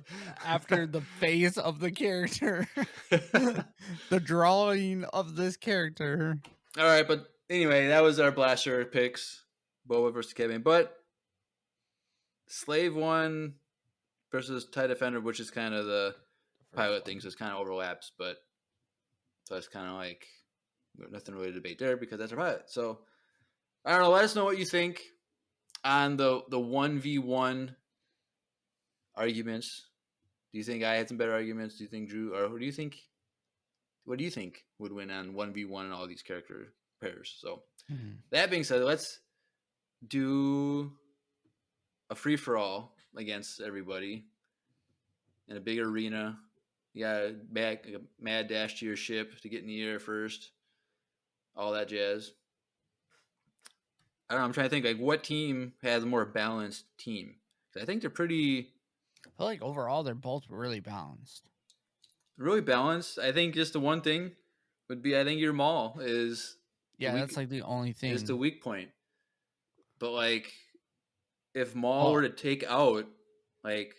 S2: after the face of the character, the drawing of this character.
S1: All right, but anyway, that was our blaster picks. Boba versus Kevin, but Slave 1 versus TIE Defender, which is kind of the pilot thing, so it's kind of overlaps, but so it's kind of like nothing really to debate there because that's our pilot. So I don't know. Let us know what you think on the 1v1 arguments. Do you think I had some better arguments? Do you think Drew, or who do you think? What do you think would win on 1v1 and all these character pairs? So that being said, let's do a free for all against everybody in a big arena. You got a mad dash to your ship to get in the air first. All that jazz. I don't know. I'm trying to think like what team has a more balanced team. I think they're pretty
S2: I feel like overall they're both really balanced.
S1: really balanced. I think just the one thing would be I think your Maul is
S2: That's like the only thing.
S1: is the weak point. But like if Maul
S2: Well,
S1: were to take out like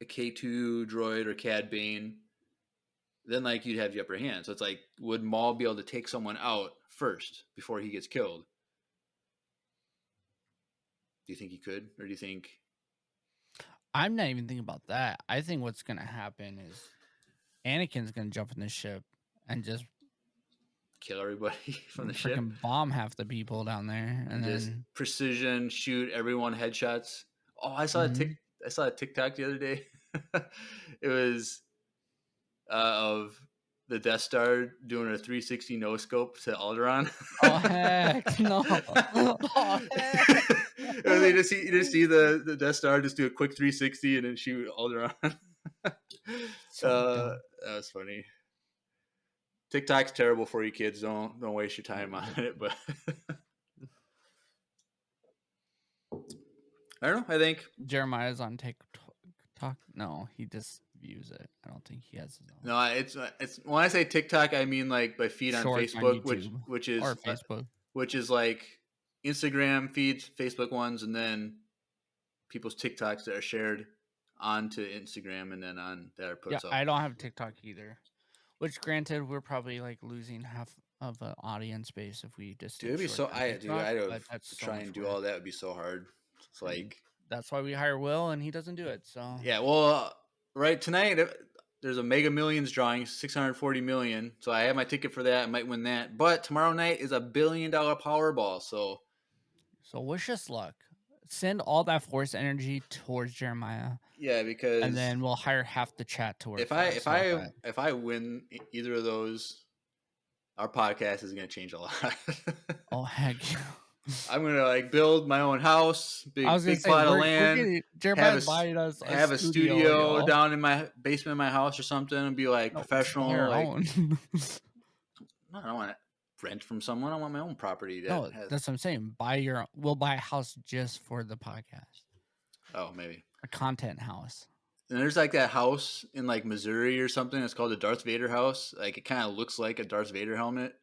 S1: a K2 droid or Cad Bane, then like you'd have the upper hand. So it's like, would Maul be able to take someone out first before he gets killed? Do you think he could, or do you think?
S2: I'm not even thinking about that. I think what's gonna happen is Anakin's gonna jump in the ship and just
S1: Kill everybody from the ship
S2: freaking bomb half the people down there, and
S1: just
S2: then
S1: precision shoot everyone headshots. Oh, I saw I saw a TikTok the other day. It was of the Death Star doing a 360 no scope to Alderaan.
S2: Oh heck no! Oh heck!
S1: Or you just see the Death Star just do a quick 360 and then shoot Alderaan.
S2: So
S1: that was funny. TikTok's terrible for you kids. Don't waste your time on it. But I don't know. I think
S2: Jeremiah's on TikTok. No, he just views it. I don't think he has his own.
S1: no. It's when I say TikTok, I mean like my feed on
S2: Shorts on
S1: Facebook,
S2: YouTube
S1: which is
S2: or Facebook.
S1: which is like Instagram feeds, Facebook ones, and then people's TikToks that are shared onto Instagram and then on that are put.
S2: Yeah,
S1: So
S2: I don't have TikTok either. Which, granted, we're probably like losing half of an audience base if we just
S1: dude, it'd be so. I
S2: but that's
S1: to
S2: so
S1: try
S2: much
S1: and do
S2: work.
S1: all that would be so hard. It's like
S2: That's why we hire Will, and he doesn't do it. So
S1: yeah, well, right tonight there's a Mega Millions drawing, 640 million. So I have my ticket for that. I might win that. But tomorrow night is $1 billion Powerball. So
S2: wish us luck. Send all that force energy towards Jeremiah.
S1: yeah, because
S2: And then we'll hire half the chat to work.
S1: if I win either of those, our podcast is going to change a lot.
S2: Oh heck!
S1: I'm gonna like build my own house,
S2: I was gonna
S1: big
S2: say
S1: plot of
S2: we're
S1: land,
S2: getting
S1: have
S2: Jeremiah's buying us a
S1: have a
S2: studio,
S1: studio
S2: y'all.
S1: down in my basement of my house or something, and be like
S2: No, just buy
S1: professional.
S2: our
S1: Like,
S2: own.
S1: no, I don't want to rent from someone. I want my own property that
S2: No,
S1: has.
S2: that's what I'm saying. Buy your. We'll buy a house just for the podcast.
S1: Oh, maybe.
S2: A content house.
S1: And there's like that house in like Missouri or something. It's called the Darth Vader house. Like it kind of looks like a Darth Vader helmet.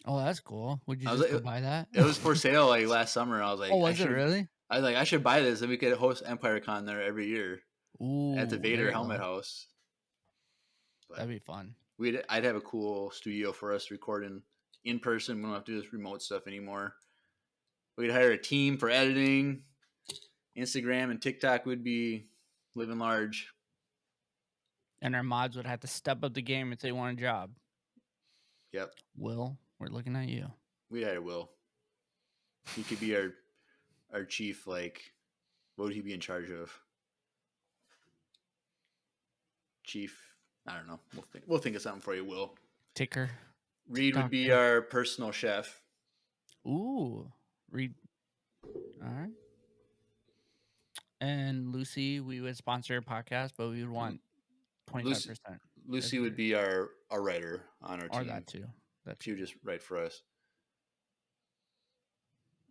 S2: Oh, that's cool. Would you
S1: I was
S2: just
S1: like,
S2: go buy that?
S1: it was for sale like last summer. I was
S2: Oh,
S1: like,
S2: was it really?
S1: I should buy this, and we could host Empire Con there every year at the
S2: Ooh, there
S1: Vader
S2: you
S1: helmet
S2: go.
S1: house. But
S2: That'd be fun.
S1: I'd have a cool studio for us recording in person. We don't have to do this remote stuff anymore. We'd hire a team for editing. Instagram and TikTok would be living large.
S2: And our mods would have to step up the game if they want a job.
S1: Yep.
S2: Will, we're looking at you.
S1: We'd hire Will. He could be our chief. Like, what would he be in charge of? Chief. I don't know. We'll think of something for you, Will.
S2: Ticker.
S1: Reed would be
S2: TikToker.
S1: our personal chef.
S2: Ooh, Reed. All right. And Lucy, we would sponsor a podcast, but we would want 25%.
S1: Lucy would be our writer on our
S2: Or
S1: team.
S2: that too.
S1: She would just write for us.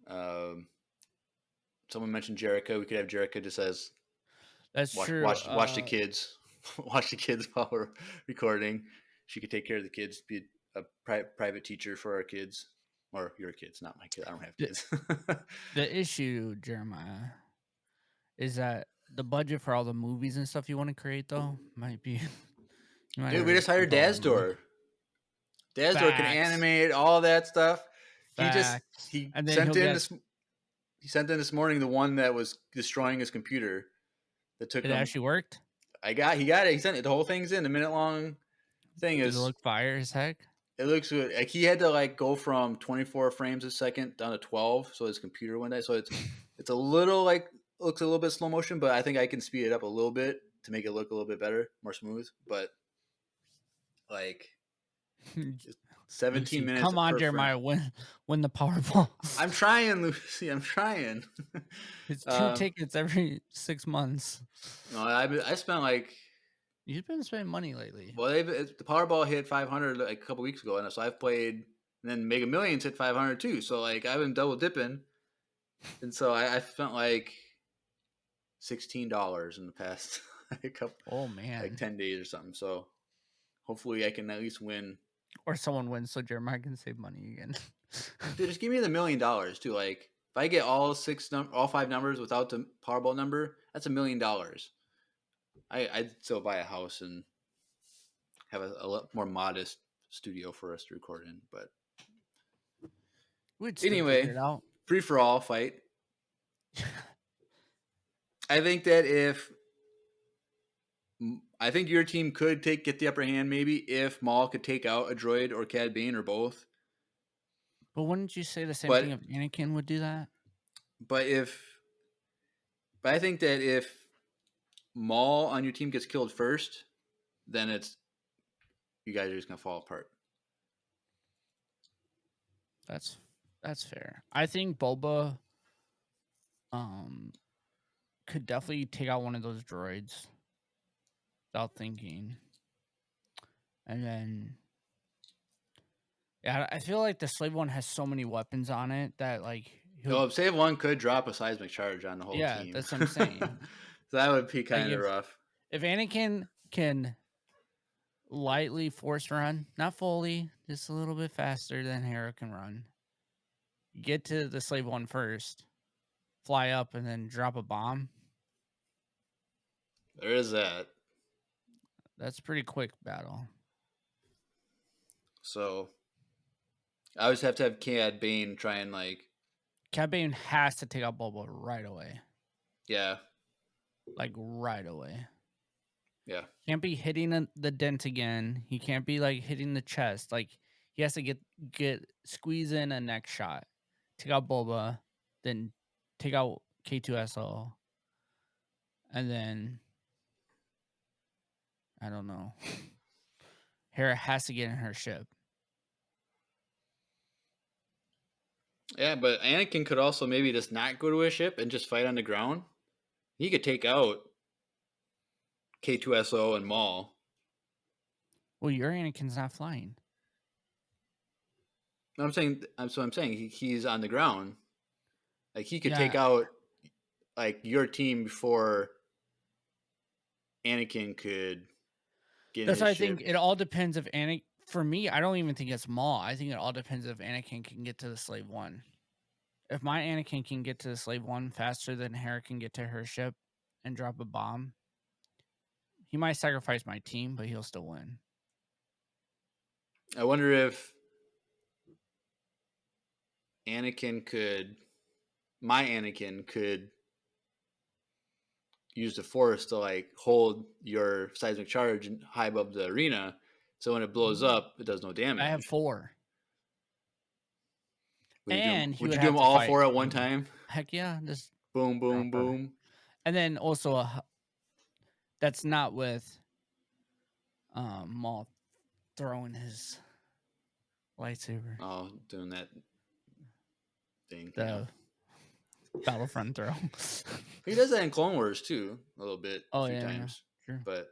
S1: Someone mentioned Jerica. We could have Jerica just as
S2: That's true.
S1: Watch the kids. Watch the kids while we're recording. She could take care of the kids. Be a private teacher for our kids, or your kids, not my kids. I don't have kids.
S2: The issue, Jeremiah, is that the budget for all the movies and stuff you want to create though might be.
S1: Dude, we just hired Dad's Door. Dad's Door can animate all that stuff.
S2: Facts.
S1: He
S2: and then
S1: sent in this. He sent in this morning the one that was destroying his computer. That took
S2: it
S1: him.
S2: Actually worked.
S1: He got it. He sent it. The whole thing's in. The minute long thing
S2: Does it look fire as heck?
S1: It looks good. Like he had to like go from 24 frames a second down to 12, so his computer went down. So it's a little like looks a little bit slow motion, but I think I can speed it up a little bit to make it look a little bit better, more smooth. But like 17 minutes.
S2: Come on, Jeremiah, win the Powerball.
S1: I'm trying, Lucy. I'm trying.
S2: It's 2 tickets every 6 months.
S1: No, I spent like.
S2: You've been spending money lately.
S1: Well, the Powerball hit 500 like a couple weeks ago, and so I've played. And then Mega Millions hit 500 too. So like I've been double dipping, and so I spent like $16 in the past couple.
S2: Oh man,
S1: like 10 days or something. So hopefully I can at least win.
S2: Or someone wins, so Jeremiah can save money again.
S1: Dude, just give me the $1 million too. Like if I get all 5 numbers without the Powerball number, that's $1 million. I'd still buy a house and have a lot more modest studio for us to record in. But anyway, free for all fight. I think that I think your team could get the upper hand maybe if Maul could take out a droid or Cad Bane or both.
S2: But wouldn't you say the same thing if Anakin would do that? But
S1: I think that if Maul on your team gets killed first, then you guys are just gonna fall apart.
S2: That's fair. I think Boba could definitely take out one of those droids without thinking. And then yeah, I feel like the slave one has so many weapons on it that like
S1: Slave one could drop a seismic charge on the whole team.
S2: Yeah, that's what I'm saying.
S1: So that would be kind of rough.
S2: If Anakin can lightly force run, not fully, just a little bit faster than Hera can run, get to the slave one first, fly up, and then drop a bomb.
S1: There is that.
S2: That's a pretty quick battle.
S1: So I always have to have Cad Bane try and like.
S2: Cad Bane has to take out Boba right away.
S1: Yeah.
S2: Like right away.
S1: Yeah.
S2: Can't be hitting the dent again. He can't be like hitting the chest. Like he has to squeeze in a neck shot. Take out Boba, then take out K2SO. And then I don't know. Hera has to get in her ship.
S1: Yeah, but Anakin could also maybe just not go to a ship and just fight on the ground. He could take out K2SO and Maul.
S2: Well, your Anakin's not flying.
S1: I'm saying, he's on the ground. Like he could take
S2: Yeah,
S1: out like your team before Anakin could get in
S2: that's
S1: his
S2: why I think
S1: ship.
S2: it all depends if Anakin. For me, I don't even think it's Maul. I think it all depends if Anakin can get to the Slave One. If my Anakin can get to the Slave One faster than Hera can get to her ship and drop a bomb, he might sacrifice my team, but he'll still win.
S1: I wonder if Anakin could, my Anakin could use the Force to like hold your seismic charge high above the arena, so when it blows up, it does no
S2: I have
S1: damage.
S2: 4.
S1: Would you do them?
S2: And he
S1: Would
S2: would
S1: you do
S2: have
S1: them
S2: to
S1: all
S2: fight.
S1: 4 at one time?
S2: Heck yeah, just
S1: Boom, boom,
S2: drop her.
S1: boom.
S2: And then also that's not with Maul throwing his lightsaber.
S1: Oh, doing that thing. Yeah,
S2: The Battlefront throw.
S1: he does that in Clone Wars too, a little bit, a
S2: Oh
S1: few
S2: yeah,
S1: times.
S2: sure.
S1: But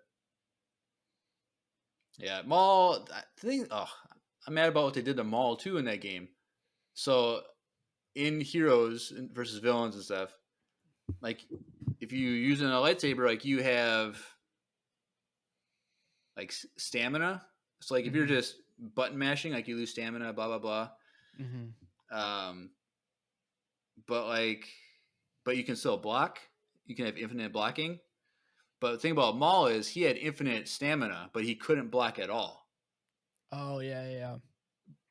S1: yeah, Maul. I think. Oh, I'm mad about what they did to Maul too in that game. So in Heroes versus Villains and stuff, like if you using a lightsaber, like you have like stamina. So like if you're just button mashing, like you lose stamina, blah blah blah. Um, but like, but you can still block. You can have infinite blocking. But the thing about Maul is he had infinite stamina, but he couldn't block at all.
S2: Oh yeah.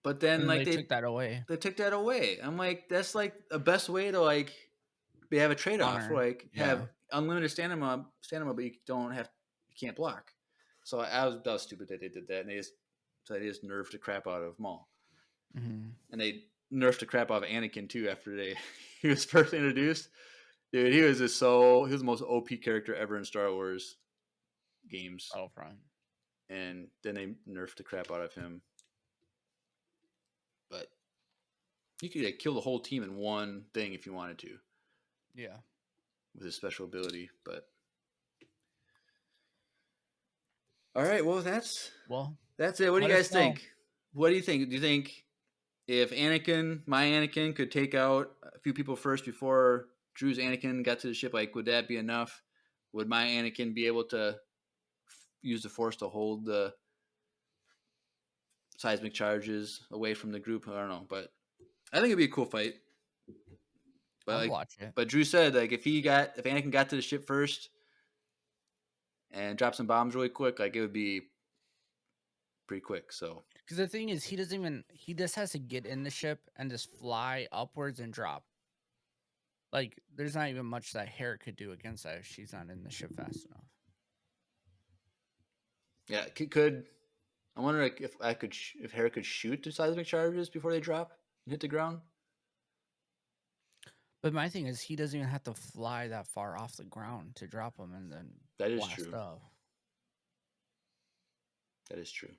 S1: But then
S2: And then
S1: like
S2: they took that away.
S1: they took that away. I'm like, that's like the best way to like have a trade off.
S2: Honor.
S1: Like have
S2: Yeah.
S1: unlimited stamina, but you don't have, you can't block. So that was stupid that they did that, and they just nerfed the crap out of Maul, and they nerfed the crap out of Anakin too after he was first introduced. Dude, he was the most OP character ever in Star Wars games,
S2: Battlefront.
S1: and then they nerfed the crap out of him. But you could like, kill the whole team in one thing if you wanted to.
S2: Yeah.
S1: With his special ability, but all right. Well, that's it. What do you guys think? What do you think? Do you think if my Anakin, could take out a few people first before Drew's Anakin got to the ship, like would that be enough? Would my Anakin be able to use the Force to hold the seismic charges away from the group? I don't know, but I think it'd be a cool fight. But
S2: I'd watch it.
S1: But Drew said like if Anakin got to the ship first and dropped some bombs really quick, like it would be pretty quick. So
S2: because the thing is, he just has to get in the ship and just fly upwards and drop. Like, there's not even much that Hera could do against that if she's not in the ship fast enough.
S1: Yeah, I wonder if Hera could shoot the seismic charges before they drop and hit the ground.
S2: But my thing is, he doesn't even have to fly that far off the ground to drop them and then
S1: That is
S2: blast
S1: true.
S2: up.
S1: That is true.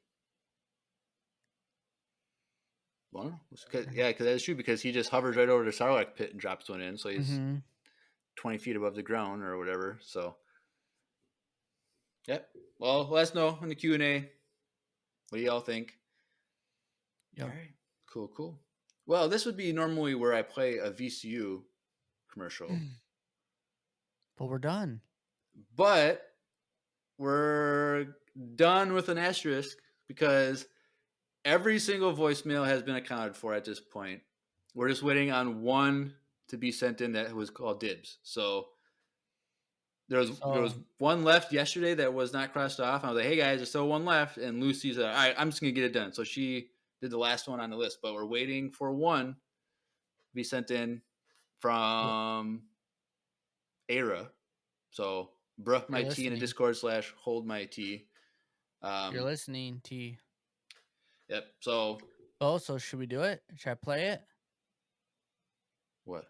S1: Well, because that is true because he just hovers right over the Sarlacc pit and drops one in, so he's 20 feet above the ground or whatever. So, yep. Well, let us know in the Q&A. What do y'all think?
S2: Yep.
S1: All right. Cool. Well, this would be normally where I play a VCU commercial.
S2: But we're done.
S1: But we're done with an asterisk because every single voicemail has been accounted for at this point. We're just waiting on one to be sent in that was called dibs. So there was one left yesterday that was not crossed off. I was like, hey guys, there's still one left. And Lucy's like, all right, I'm just going to get it done. So she did the last one on the list, but we're waiting for one to be sent in from Era. So bruh my tea in a Discord / hold my tea.
S2: You're listening, T.
S1: Yep. So.
S2: Oh, so should we do it? Should I play it?
S1: What?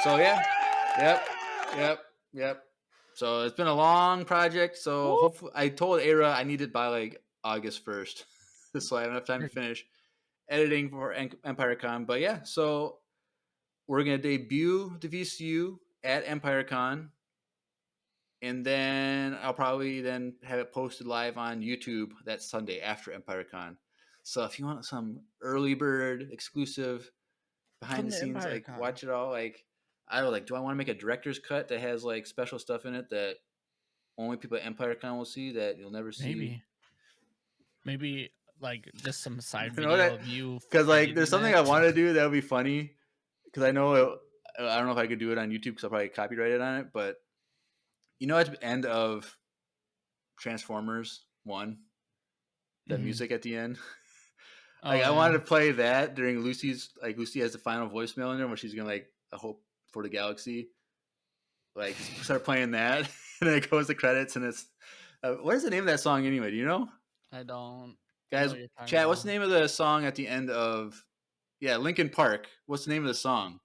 S1: So yeah. Yep. So it's been a long project. So hopefully, I told Era I need it by like August 1st, so I have enough time to finish. editing for EmpireCon. But yeah, so we're gonna debut the VCU at EmpireCon, and then I'll probably then have it posted live on YouTube that Sunday after EmpireCon. So if you want some early bird exclusive behind
S2: Come
S1: the
S2: to
S1: scenes,
S2: Empire
S1: like
S2: Con.
S1: watch it all, like I don't like. Do I want to make a director's cut that has like special stuff in it that only people at EmpireCon will see that you'll never see?
S2: Maybe like just some side
S1: You know
S2: video
S1: that
S2: of you
S1: because like there's
S2: fighting
S1: something
S2: it.
S1: I want to do that would be funny because I know I don't know if I could do it on YouTube because I'll probably copyright it on it, but you know at the end of Transformers One, the
S2: Mhm.
S1: music at the end. Like
S2: Oh
S1: I
S2: yeah.
S1: wanted to play that during Lucy's like Lucy has the final voicemail in there where she's gonna like a hope for the galaxy. Like start playing that, and then it goes to credits, and it's what is the name of that song anyway? Do you know,
S2: I don't. I know
S1: guys?
S2: what you're talking
S1: Chat. What's
S2: about.
S1: the name of the song at the end of? Yeah, Linkin Park. What's the name of the song?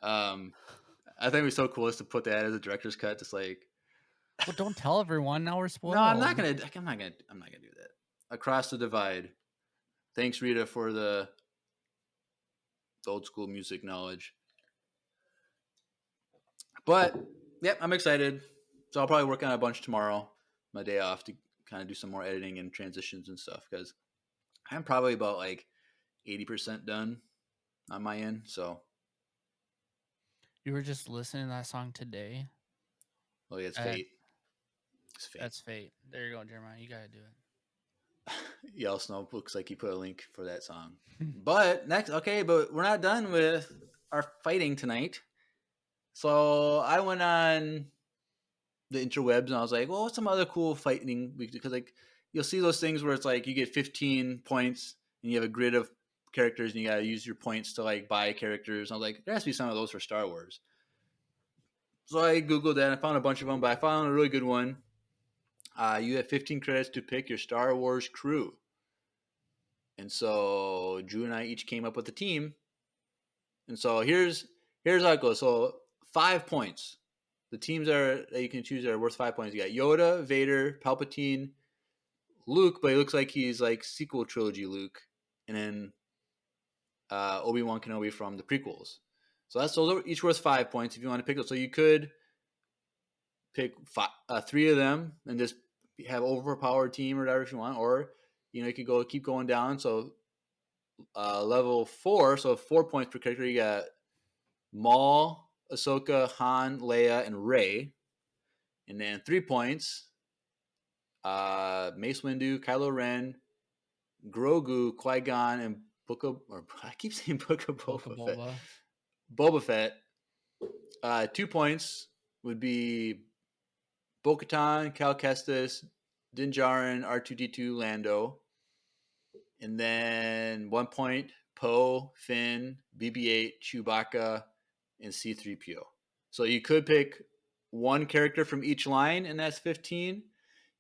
S1: Um, I think it'd be so cool is to put that as a director's cut. Just like
S2: Well, don't tell everyone. Now we're
S1: no, I'm not
S2: spoiled.
S1: gonna. I'm not gonna do that. Across the Divide. Thanks, Rita, for the old school music knowledge. But yep, I'm excited. So I'll probably work on a bunch tomorrow, my day off, to kind of do some more editing and transitions and stuff because I'm probably about like 80% done on my end. So,
S2: You were just listening to that song today.
S1: well, yeah, it's
S2: At
S1: fate. It's fate.
S2: That's fate. There you go, Jeremiah. You gotta do
S1: Yellow Snow looks like you put a link for that song.
S2: it.
S1: But next, okay, but we're not done with our fighting tonight. So I went on the interwebs and I was like, well, what's some other cool fighting we because like you'll see those things where it's like you get 15 points and you have a grid of characters and you got to use your points to like buy characters. And I was like, there has to be some of those for Star Wars. So I googled that and I found a bunch of them, but I found a really good one. You have 15 credits to pick your Star Wars crew, and so Drew and I each came up with a team. And so here's how it goes. So 5 points. The teams are that you can choose are worth 5 points. You got Yoda, Vader, Palpatine, Luke, but he looks like he's like sequel trilogy Luke, and then Obi-Wan Kenobi from the prequels. So that's those are each worth 5 points if you want to pick them. So you could pick three of them and just have overpowered team or whatever if you want, or you could keep going down. So level 4, so 4 points per character. You got Maul, Ahsoka, Han, Leia, and Rey, and then 3 points. Mace Windu, Kylo Ren, Grogu, Qui Gon, and I keep saying Book of
S2: Boca
S1: Boba Fett.
S2: Boba.
S1: Boba Fett. 2 points would be Bo-Katan, Cal Kestis, Din Djarin, R2D2, Lando. And then 1 point, Poe, Finn, BB-8, Chewbacca, and C-3PO. So you could pick one character from each line, and that's 15.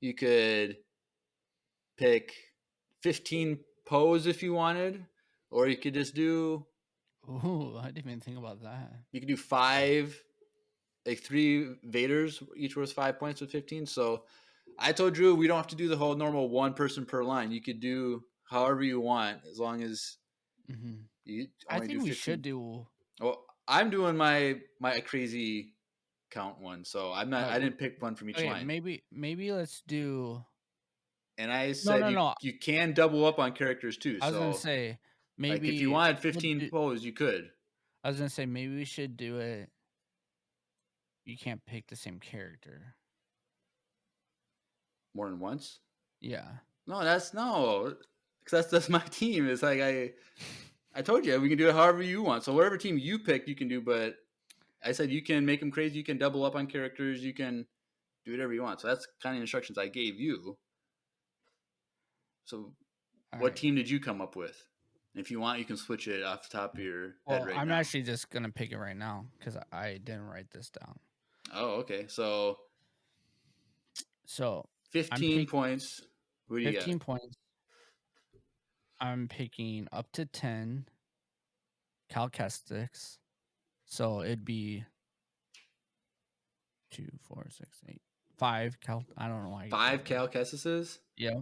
S1: You could pick 15 Poes if you wanted, or you could just do
S2: Ooh, I didn't even think about that.
S1: you could do five, like 3 Vaders, each worth 5 points with 15. So I told Drew we don't have to do the whole normal one person per line. You could do however you want as long as
S2: Hmm.
S1: you
S2: I
S1: only do
S2: think we
S1: 15.
S2: should do.
S1: Well, I'm doing my crazy count one, so I
S2: W-
S1: didn't pick one from each
S2: okay,
S1: line.
S2: maybe let's do.
S1: And I
S2: No,
S1: said
S2: no,
S1: you
S2: no.
S1: you can double up on characters too.
S2: I was gonna
S1: So
S2: say
S1: like if you
S2: maybe
S1: wanted
S2: we'll
S1: 15
S2: do.
S1: pose, you could
S2: I was gonna say maybe we should do it. You can't pick the same character.
S1: more than once.
S2: Yeah.
S1: No, no, because that's my team. It's like I told you we can do it however you want. So whatever team you pick, you can do. But I said you can make them crazy. You can double up on characters. You can do whatever you want. So that's kind of instructions I gave you. So
S2: All
S1: what
S2: right.
S1: team did you come up with? If you want, you can switch it off the top of your head
S2: Well,
S1: right
S2: I'm
S1: now.
S2: actually just gonna pick it right now because I didn't write this down.
S1: Oh, okay. So
S2: So I'm
S1: 15
S2: pick
S1: points. Who do you got?
S2: 15 points. I'm picking up to 10 Cal Kestics. So it'd be 2, 4, 6, 8, 5 Cal. I don't know why I get
S1: 5
S2: confused.
S1: Cal Kessises.
S2: Yeah.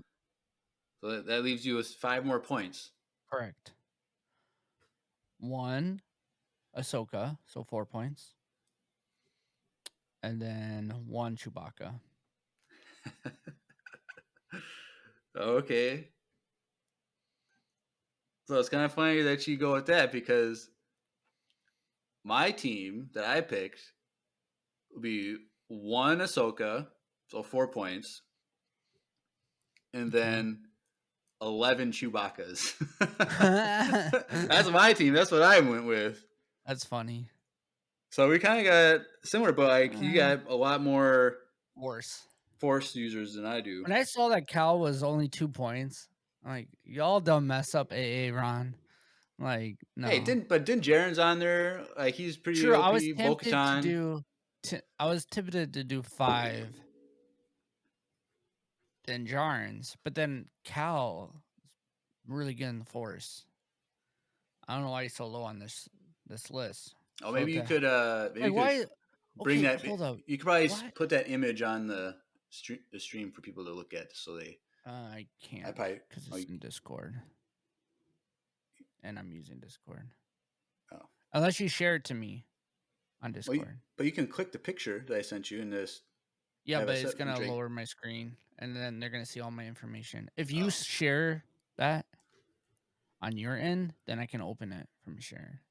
S1: So that leaves you with 5 more points.
S2: Correct. 1 Ahsoka, so 4 points. And then 1 Chewbacca.
S1: Okay. So it's kind of funny that you go with that because my team that I picked would be 1 Ahsoka, so 4 points, and
S2: Okay.
S1: then 11 Chewbaccas. That's my team. That's what I went with.
S2: That's funny.
S1: So we kind of got similar, but like you
S2: Uh,
S1: got a lot more
S2: worse.
S1: Force users than I do.
S2: When I saw that Cal was only 2 points, I'm like, y'all don't mess up AA Ron. Like,
S1: Hey,
S2: no.
S1: didn't Jaren's on there? Like he's pretty
S2: True, I was
S1: OP.
S2: tempted to
S1: Bo-Katan.
S2: do I was tempted to do 5 then Jarns, but then Cal really good in the Force. I don't know why he's so low on this list.
S1: Oh,
S2: So
S1: maybe
S2: like
S1: you could
S2: why
S1: bring
S2: okay,
S1: that.
S2: hold up.
S1: You could probably
S2: Why
S1: put that image on the stream for people to look at, so they.
S2: I
S1: I
S2: can't
S1: probably.
S2: because
S1: Oh,
S2: it's in Discord and I'm using Discord.
S1: oh.
S2: Unless you share it to me on
S1: Well,
S2: Discord.
S1: but you can click the picture that I sent you and just
S2: Yeah,
S1: have
S2: but
S1: it
S2: it's
S1: set and
S2: gonna
S1: drink.
S2: lower my screen and then they're gonna see all my information. If you
S1: Oh,
S2: share that on your end, then I can open it from share.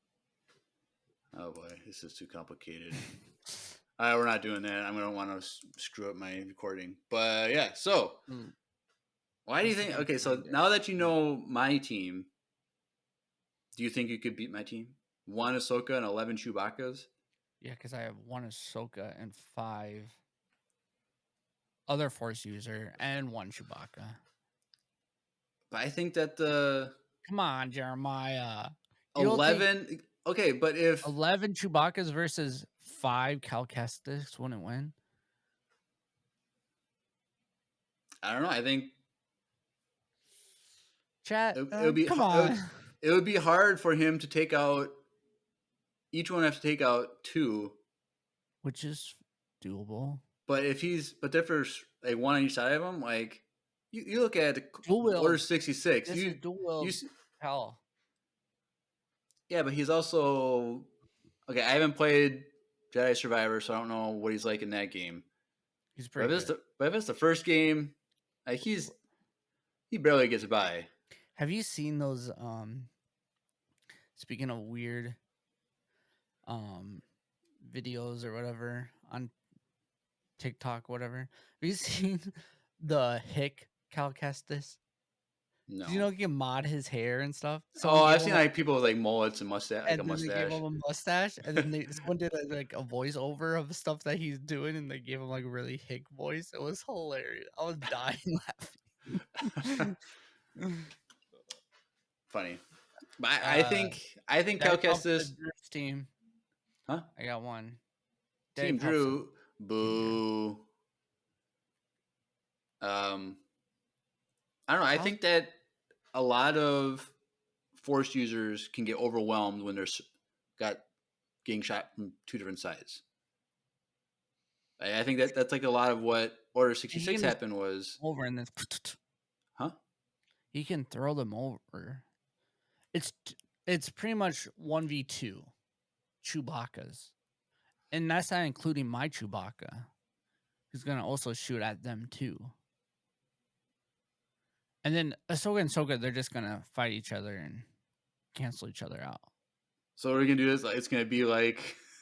S1: oh boy, this is too complicated. We're not doing that. I'm gonna want to screw up my recording. But yeah, so
S2: Ooh,
S1: why do you
S2: let's see if
S1: think?
S2: I can
S1: Okay, so
S2: find it.
S1: now that you know my team, do you think you could beat my team? 1 Ahsoka and 11 Chewbaccas.
S2: Yeah, because I have 1 Ahsoka and 5 other Force user and 1 Chewbacca.
S1: But I think that the
S2: Come on, Jeremiah. You don't think
S1: 11. Okay, but if
S2: 11 Chewbaccas versus 5 Cal Kestis wouldn't win?
S1: I don't know, I think
S2: Chat,
S1: it would be
S2: come on.
S1: it would be hard for him to take out. Each one have to take out 2.
S2: Which is doable.
S1: But but if there's like one on each side of him, like you look at the
S2: Dual
S1: Order
S2: wield.
S1: 66.
S2: This is dual wield Cal.
S1: Yeah, but he's also okay. I haven't played Jedi Survivor, so I don't know what he's like in that game.
S2: He's pretty good.
S1: But if it's the first game, like he barely gets by.
S2: Have you seen those speaking of weird um videos or whatever on TikTok, whatever? Have you seen the Hick Cal Kestis? Did you
S1: No.
S2: know he can mod his hair and stuff?
S1: Oh,
S2: Someone gave
S1: I've
S2: him
S1: seen like people with like mullets and mustache, like a
S2: and then they gave
S1: mustache.
S2: him a mustache, and then someone did like a voiceover of stuff that he's doing, and they gave him like a really hick voice. It was hilarious. I was dying laughing.
S1: Funny, but
S2: uh,
S1: I think
S2: Daddy Pump said
S1: Calcestis,
S2: Drew's team.
S1: huh?
S2: I got one. Daddy
S1: Team
S2: Pump said
S1: Drew,
S2: Team Drew.
S1: boo. Um, I don't know. I
S2: How's
S1: think that a lot of Force users can get overwhelmed when they're got getting shot from 2 different sides. I think that that's like a lot of what Order
S2: he
S1: 66
S2: can just
S1: happened was,
S2: over and then
S1: huh?
S2: he can throw them over. It's it's pretty much 1v2 Chewbacca's. And that's not including my Chewbacca, who's gonna also shoot at them too. And then Ahsoka and Soka, they're just gonna fight each other and cancel each other out.
S1: So what we're gonna do is it's gonna be like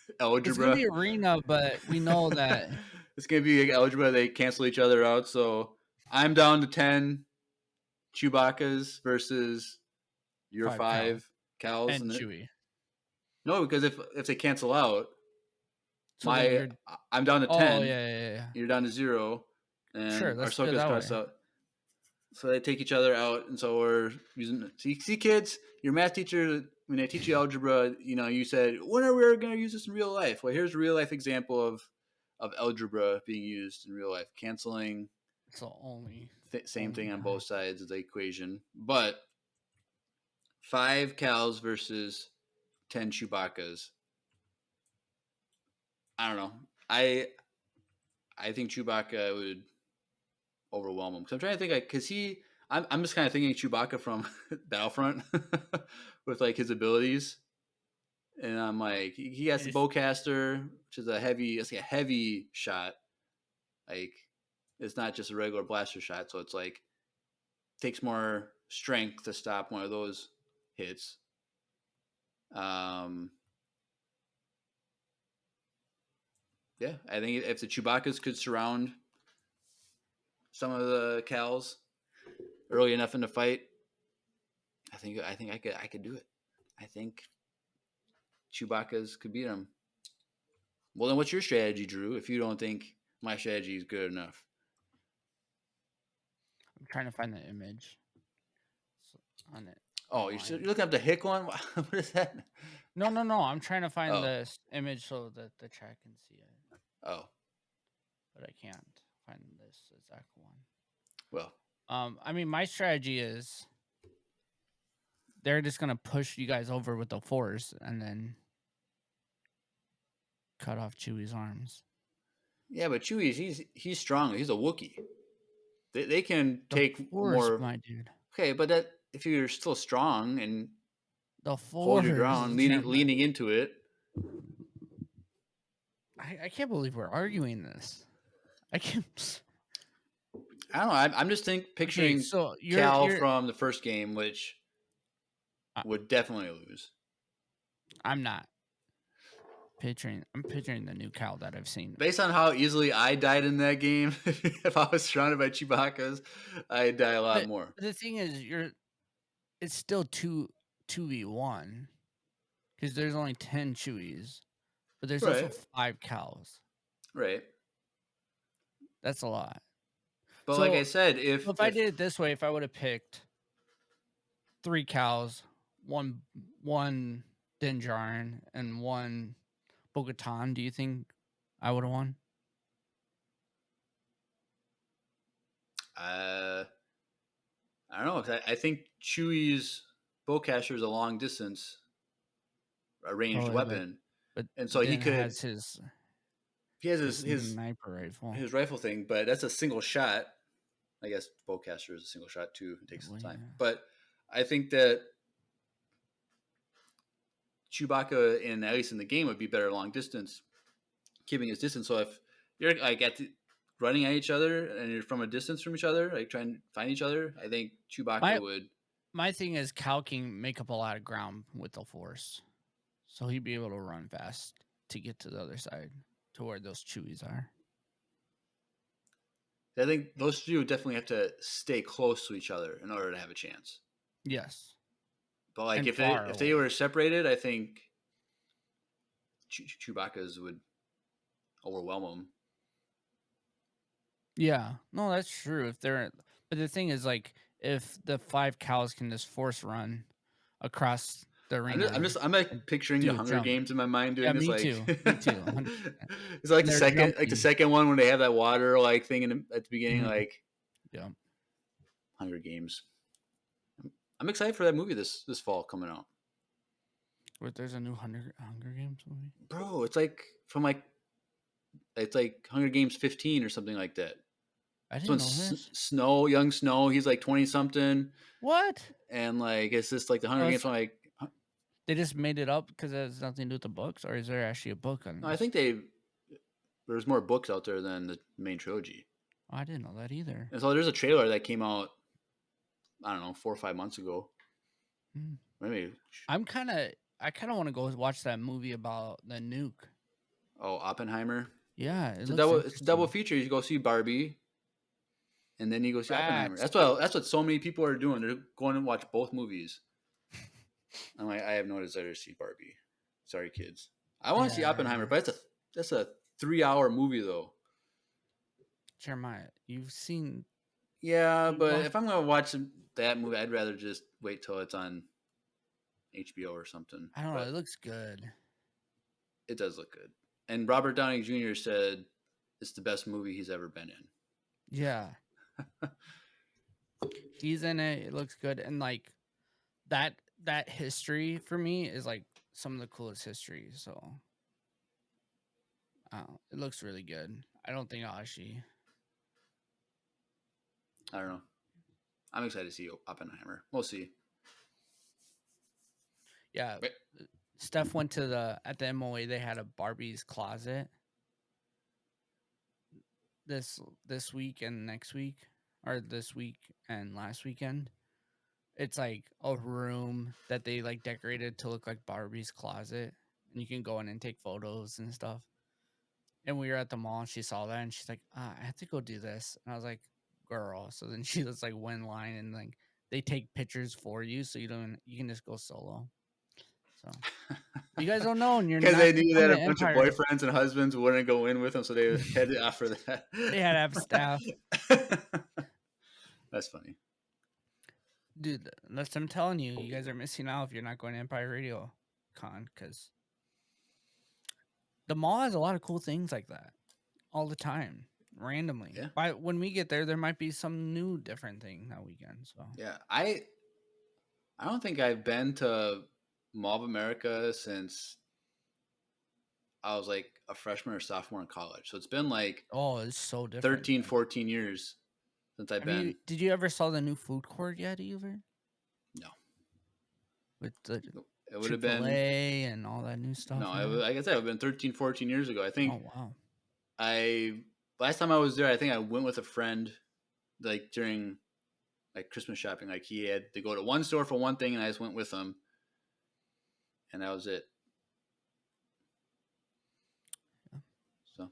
S2: It's gonna
S1: algebra.
S2: be arena, but we know that
S1: It's gonna be like algebra. They cancel each other out. So I'm down to 10 Chewbaccas versus your
S2: 5 Cal
S1: 5 cows,
S2: and
S1: and
S2: Chewie.
S1: no, because if they cancel out,
S2: So then
S1: my
S2: you're
S1: I'm down to
S2: oh
S1: 10.
S2: yeah.
S1: You're down to 0,
S2: Sure,
S1: and our
S2: let's do it
S1: Ahsoka's
S2: that way.
S1: cussed out. So they take each other out, and so we're using. See, kids, your math teacher when they teach you algebra, you said when are we going to use this in real life? Well, here's a real life example of algebra being used in real life, canceling.
S2: It's the
S1: Same
S2: only
S1: thing on
S2: time.
S1: both sides of the equation, but 5 cows versus 10 Chewbaccas. I don't know. I think Chewbacca would overwhelm him. Because I'm trying to think, because I'm just kind of thinking Chewbacca from Battlefront with like his abilities, and I'm like, he has the
S2: It's
S1: bowcaster, which is a heavy, it's like a heavy shot. Like, it's not just a regular blaster shot, so it's like takes more strength to stop one of those hits. Um, yeah, I think if the Chewbaccas could surround some of the Cals early enough in the fight, I think I could do it. I think Chewbacca's could beat him. Well, then what's your strategy, Drew? If you don't think my strategy is good enough?
S2: I'm trying to find the image on it
S1: Oh, you're
S2: online.
S1: looking up the Hick one. What is that?
S2: No. I'm trying to find
S1: Oh,
S2: this image so that the chat can see it,
S1: oh,
S2: but I can't find this exact one.
S1: well,
S2: I mean, my strategy is they're just gonna push you guys over with the force and then cut off Chewie's arms.
S1: yeah, but Chewie's he's strong. He's a Wookiee. They can
S2: The
S1: take
S2: force,
S1: more.
S2: my dude.
S1: Okay, but that if you're still strong and
S2: The
S1: hold your
S2: force,
S1: ground,
S2: Jeremiah.
S1: leaning into it.
S2: I can't believe we're arguing this. I can't.
S1: I don't know. I'm just
S2: Okay,
S1: picturing
S2: so
S1: Cal
S2: you're.
S1: from the first game, which
S2: I-
S1: would definitely lose.
S2: I'm not picturing. I'm picturing the new Cal that I've seen.
S1: Based on how easily I died in that game, if I was surrounded by Chewbacca's, I'd die a lot
S2: But
S1: more.
S2: the thing is, it's still 2v1 because there's only 10 Chewies, but there's also
S1: Right,
S2: 5 cows.
S1: right.
S2: That's a lot.
S1: But like I
S2: So
S1: said, if
S2: if I did it this way, if I would have picked 3 cows, one Din Djarin, and one Bo-Katan, do you think I would have won?
S1: I don't know, I think Chewie's bowcaster is a long distance, a ranged
S2: Oh yeah,
S1: weapon,
S2: but
S1: and so
S2: Din has
S1: he has
S2: his
S1: his
S2: sniper rifle.
S1: his rifle thing, but that's a single shot. I guess bowcaster is a single shot too. It takes some
S2: Well,
S1: time,
S2: yeah.
S1: but I think that Chewbacca, in at least in the game, would be better long distance, keeping his distance. So if you're like running at each other and you're from a distance from each other, like trying to find each other, I think Chewbacca
S2: My
S1: would.
S2: my thing is Cal can make up a lot of ground with the Force, so he'd be able to run fast to get to the other side to where those Chewies are.
S1: I think those two would definitely have to stay close to each other in order to have a chance.
S2: Yes,
S1: But like
S2: and far
S1: if they were
S2: away.
S1: separated, I think Chewbacca's would overwhelm them.
S2: Yeah, no, that's true. If they're, but the thing is, like, if the 5 cows can just force run across the arena
S1: I'm like
S2: and
S1: picturing the
S2: do a
S1: Hunger
S2: jump.
S1: Games in my mind
S2: Yeah,
S1: doing this.
S2: me
S1: Like
S2: too. Me too. 100%.
S1: it's like
S2: And they're
S1: the
S2: jumping.
S1: second one when they have that water like thing at the beginning,
S2: Mhm.
S1: like
S2: Yeah.
S1: Hunger Games. I'm excited for that movie this fall coming out,
S2: Wait, there's a new Hunger Games movie.
S1: bro. It's like Hunger Games 15 or something like that.
S2: I
S1: So
S2: didn't know this.
S1: Young Snow, he's like 20 something,
S2: What?
S1: and like it's just like the Hunger
S2: So
S1: Games.
S2: it's
S1: I'm like,
S2: they just made it up because it has nothing to do with the books, or is there actually a book on
S1: no, I
S2: this?
S1: think there's more books out there than the main trilogy.
S2: Oh, I didn't know that either.
S1: And so there's a trailer that came out, I don't know, 4 or 5 months ago.
S2: Hmm.
S1: Maybe.
S2: I kind of want to go watch that movie about the nuke.
S1: Oh, Oppenheimer.
S2: Yeah, it looks
S1: It's a double
S2: interesting.
S1: feature. You go see Barbie, and then you go see Oppenheimer.
S2: Facts.
S1: That's what so many people are doing. They're going to watch both movies. I'm like, I have no desire to see Barbie. Sorry, kids. I want to see Oppenheimer,
S2: Yeah.
S1: but that's a 3 hour movie though.
S2: Jeremiah, you've seen
S1: Yeah,
S2: you
S1: but
S2: watch
S1: if I'm gonna watch that movie, I'd rather just wait till it's on HBO or something.
S2: I don't know,
S1: But
S2: it looks good.
S1: it does look good. And Robert Downey Jr. said it's the best movie he's ever been in.
S2: Yeah. He's in it. It looks good. And like that history for me is like some of the coolest history. So it looks really good. I don't think I'll actually
S1: I don't know. I'm excited to see Oppenheimer. We'll see.
S2: Yeah,
S1: But
S2: Steph went to at the MOA. They had a Barbie's closet this week and next week, or this week and last weekend. It's like a room that they like decorated to look like Barbie's closet, and you can go in and take photos and stuff. And we were at the mall, and she saw that, and she's like, "I have to go do this." And I was like, "Girl." So then she just like went in line, and like they take pictures for you, so you can just go solo. So you guys don't know, and you're
S1: because
S2: not
S1: they
S2: gonna
S1: knew
S2: come
S1: that
S2: to
S1: a bunch of
S2: Empire.
S1: boyfriends and husbands wouldn't go in with them, so they had to offer that.
S2: They had to have staff.
S1: That's funny.
S2: Dude, that's I'm telling you, you guys are missing out if you're not going to Empire Radio Con, because the mall has a lot of cool things like that all the time, randomly.
S1: Yeah,
S2: By when we get there might be some new different thing that weekend. So
S1: yeah. I don't think I've been to Mall of America since I was like a freshman or sophomore in college. So it's been like
S2: oh, it's so different.
S1: 13, 14 years since I've
S2: Have you
S1: been.
S2: did you ever saw the new food court yet either?
S1: No,
S2: With the
S1: it would have been
S2: Chick-fil-A and all that new stuff
S1: no.
S2: in there?
S1: Like I said, it would have been 13, 14 years ago. I think
S2: Oh wow.
S1: I last time I was there, I think I went with a friend like during like Christmas shopping. Like he had to go to one store for one thing, and I just went with him, and that was it.
S2: Yeah.
S1: So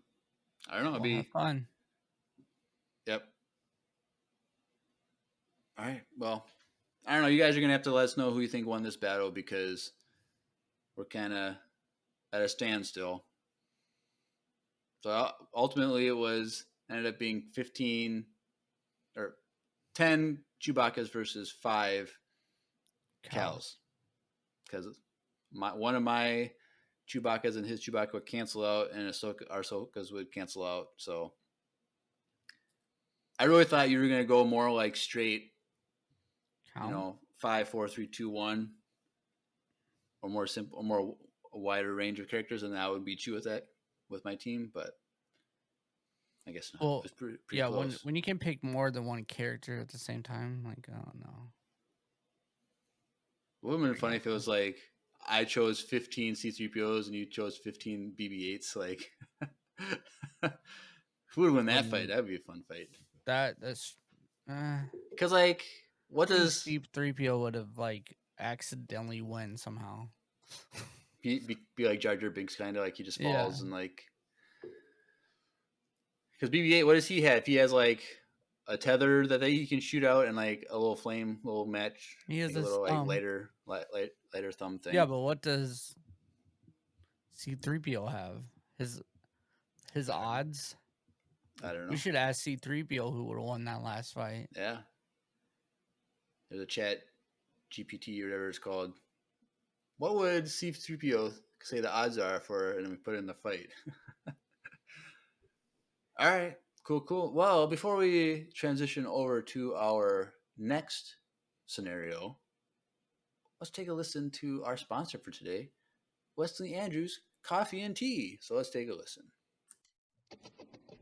S1: I don't know. It'd
S2: Well, have
S1: be
S2: fun.
S1: yep. All right. Well, I don't know. You guys are gonna have to let us know who you think won this battle because we're kind of at a standstill. So ultimately, it was ended up being 15 or 10 Chewbacca's versus 5 Cal's because one of my Chewbacca's and his Chewbacca would cancel out, and our Ahsoka's would cancel out. So I really thought you were gonna go more like straight,
S2: Count.
S1: 5, 4, 3, 2, 1, or more simple, or more a wider range of characters, and I would beat you with that with my team. But I guess not. It
S2: Well,
S1: was pretty
S2: yeah, when
S1: close.
S2: when you can pick more than one character at the same time, like oh no.
S1: It would have been
S2: Pretty
S1: funny if it
S2: awesome.
S1: was like I chose 15 C3POs and you chose 15 BB-8s. Like, who would win that fight?
S2: Wouldn't
S1: That would be a fun fight.
S2: that's uh
S1: Because, like, what
S2: I think
S1: does
S2: Steve 3PO would have like accidentally win somehow.
S1: be like Jar Jar Binks kind of like he just
S2: Yeah.
S1: falls and like because BB-8, what does he have? He has like a tether that he can shoot out and like a little flame, little match,
S2: He has
S1: like a
S2: this
S1: little like lighter thumb
S2: Yeah,
S1: thing.
S2: but what does C3PO have? His
S1: I don't know.
S2: odds?
S1: I don't
S2: We
S1: know.
S2: should ask C3PO who would have won that last fight.
S1: Yeah, there's a chat GPT or whatever it's called. What would C3PO say the odds are for, and then we put it in the fight? All right, cool. Well, before we transition over to our next scenario, let's take a listen to our sponsor for today, Wesley Andrews Coffee and Tea. So let's take a listen.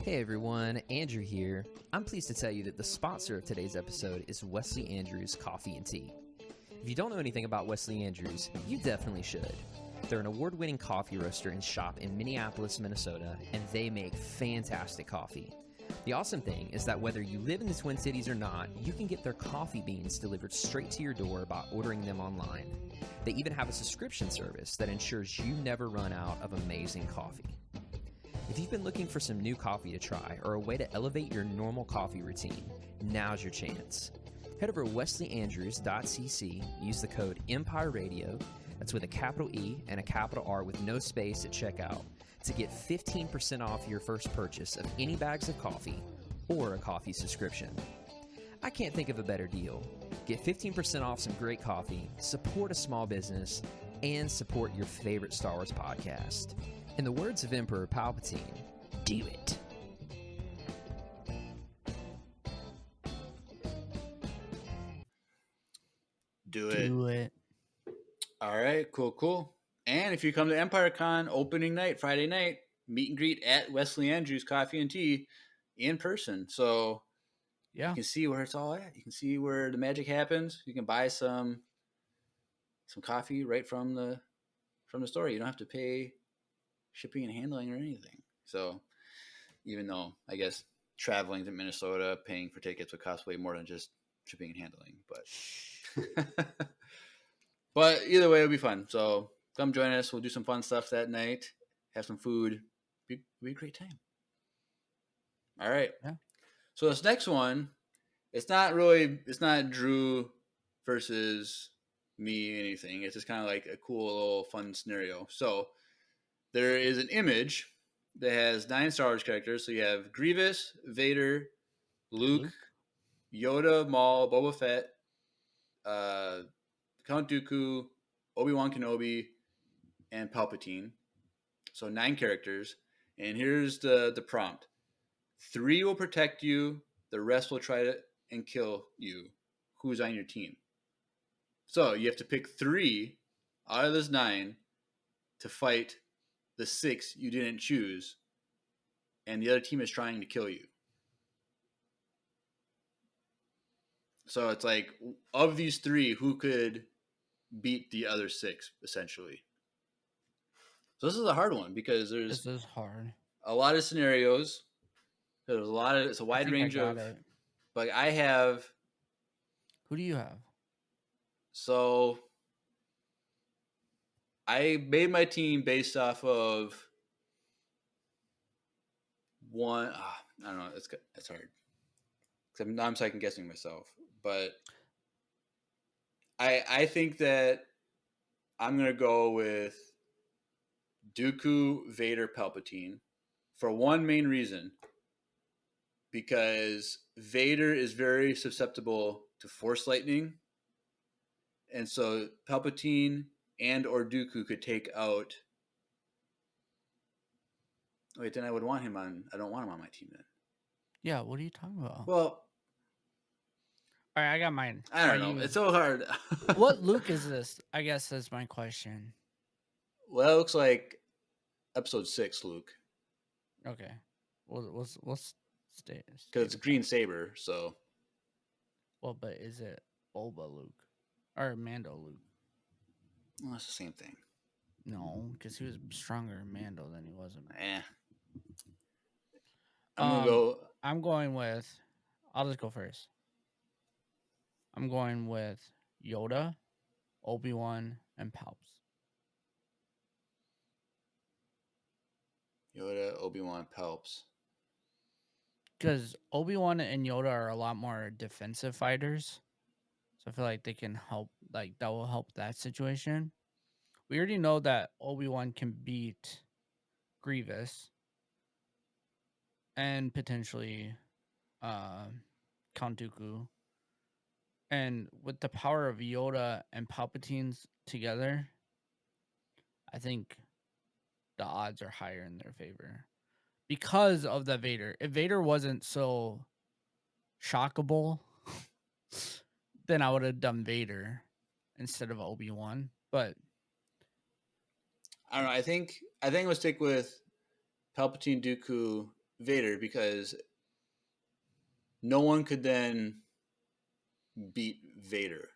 S3: Hey everyone, Andrew here. I'm pleased to tell you that the sponsor of today's episode is Wesley Andrews Coffee and Tea. If you don't know anything about Wesley Andrews, you definitely should. They're an award-winning coffee roaster and shop in Minneapolis, Minnesota, and they make fantastic coffee. The awesome thing is that whether you live in the Twin Cities or not, you can get their coffee beans delivered straight to your door by ordering them online. They even have a subscription service that ensures you never run out of amazing coffee. If you've been looking for some new coffee to try or a way to elevate your normal coffee routine, now's your chance. Head over to wesleyandrews.cc, use the code Empire Radio, that's with a capital E and a capital R with no space at checkout, to get 15% off your first purchase of any bags of coffee or a coffee subscription. I can't think of a better deal. Get 15% off some great coffee, support a small business, and support your favorite Star Wars podcast. In the words of Emperor Palpatine, do it.
S1: Do it.
S2: Do it.
S1: All right, cool. And if you come to EmpireCon opening night, Friday night, meet and greet at Wesley Andrews Coffee and Tea in person. So
S2: Yeah.
S1: You can see where it's all at. You can see where the magic happens. You can buy some coffee right from the store. You don't have to pay shipping and handling or anything. So even though I guess traveling to Minnesota, paying for tickets would cost way more than just shipping and handling, but but either way, it'll be fun. So come join us. We'll do some fun stuff that night. Have some food. Be a great time. All right.
S2: Yeah.
S1: So this next one, it's not Drew versus me anything. It's just kind of like a cool little fun scenario. So there is an image that has 9 Star Wars characters. So you have Grievous, Vader, Luke, Yoda, Maul, Boba Fett, Count Dooku, Obi-Wan Kenobi, and Palpatine. So 9 characters. And here's the prompt. 3 will protect you. The rest will try to and kill you. Who's on your team? So you have to pick 3 out of this 9 to fight the 6 you didn't choose, and the other team is trying to kill you. So it's like, of these 3, who could beat the other 6, essentially? So this is a hard one because there's
S2: This is hard.
S1: a lot of scenarios. It's a wide range of.
S2: It.
S1: But I have.
S2: Who do you have?
S1: So I made my team based off of one. I don't know. It's hard. I'm second guessing myself, but I think that I'm gonna go with Dooku, Vader, Palpatine for one main reason. Because Vader is very susceptible to Force lightning, and so Palpatine and or Dooku could take out. Wait, then I would want him on. I don't want him on my team then.
S2: Yeah, what are you talking about?
S1: Well,
S2: all right, I got mine.
S1: I don't know. It's so hard.
S2: What Luke is this? I guess that's my question.
S1: Well, it looks like episode 6, Luke.
S2: Okay, we'll stay
S1: because it's green saber. So,
S2: well, but is it Boba Luke or Mando Luke?
S1: Well, it's the same thing.
S2: No, because he was stronger in Mando than he was in.
S1: I'm gonna go.
S2: I'm going with. I'll just go first. I'm going with Yoda, Obi-Wan, and Palps.
S1: Yoda, Obi-Wan, Palps.
S2: Because Obi-Wan and Yoda are a lot more defensive fighters. So I feel like they can help, like, that will help that situation. We already know that Obi-Wan can beat Grievous and potentially Count Dooku. And with the power of Yoda and Palpatine's together, I think the odds are higher in their favor. Because of the Vader. If Vader wasn't so shockable, then I would have done Vader instead of Obi-Wan. But
S1: I don't know. I think we'll stick with Palpatine, Dooku, Vader because no one could then beat Vader.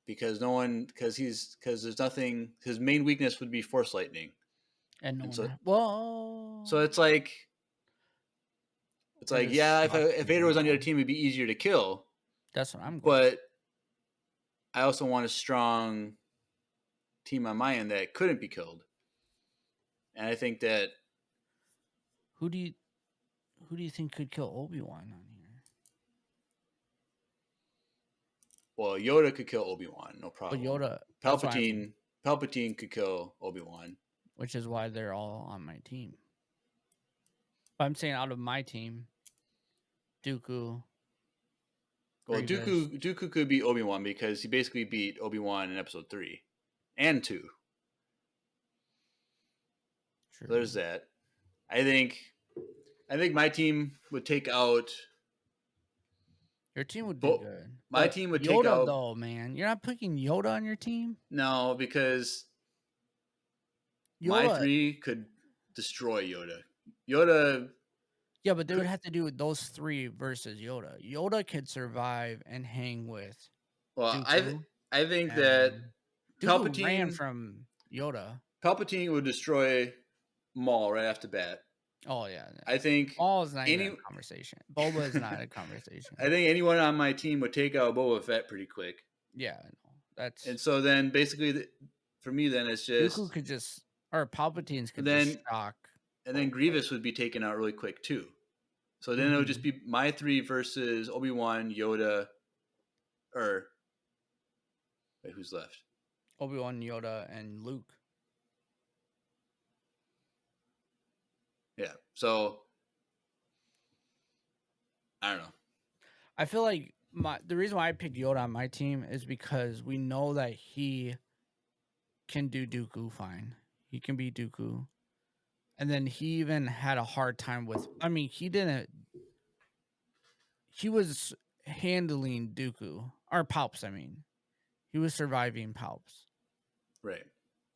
S1: Because there's nothing. His main weakness would be Force lightning.
S2: and
S1: so,
S2: whoa.
S1: So it's like if Vader was on the other team, it'd be easier to kill.
S2: That's what I'm going.
S1: But I also want a strong team on my end that couldn't be killed. And I think that
S2: who do you think could kill Obi-Wan on here?
S1: Well, Yoda could kill Obi-Wan, no problem.
S2: But
S1: Palpatine could kill Obi-Wan,
S2: which is why they're all on my team. But I'm saying out of my team, Dooku.
S1: Well, Dooku could beat Obi-Wan because he basically beat Obi-Wan in episode 3 and 2.
S2: True.
S1: So there's that. I think my team would take out.
S2: Your team would do good.
S1: My team would
S2: Yoda,
S1: take out.
S2: Though, man, you're not picking Yoda on your team.
S1: No, because my 3 could destroy Yoda.
S2: Yeah, but they would have to do those 3 versus Yoda. Yoda could survive and hang with
S1: Well,
S2: Dooku.
S1: I think that
S2: And Dooku ran
S1: Palpatine
S2: from Yoda.
S1: would destroy Maul right off the bat.
S2: Oh yeah,
S1: I think
S2: Maul is not even
S1: any
S2: a conversation. Boba is not a conversation.
S1: I think anyone on my team would take out Boba Fett pretty quick.
S2: Yeah, no, that's
S1: And so then basically for me then it's just
S2: Dooku could just or Palpatine's could
S1: then
S2: just shock.
S1: and then Grievous would be taken out really quick too. So then it would just be my 3 versus Obi-Wan, Yoda, or wait, who's left?
S2: Obi-Wan, Yoda, and Luke.
S1: Yeah. So I don't know.
S2: I feel like the reason why I picked Yoda on my team is because we know that he can do Dooku fine. He can be Dooku. And then he even had a hard time with he was handling Dooku. Or Palps, I mean. He was surviving Palps.
S1: Right.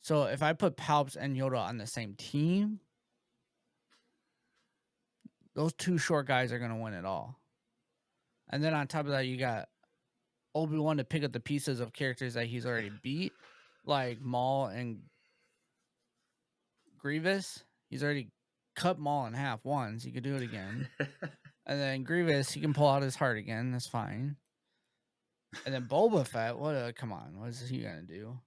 S2: So if I put Palps and Yoda on the same team, those 2 short guys are gonna win it all. And then on top of that, you got Obi-Wan to pick up the pieces of characters that he's already beat, like Maul and Grievous. He's already cut Maul in half once. He could do it again. And then Grievous, he can pull out his heart again. That's fine. And then Boba Fett, come on, what is he gonna do?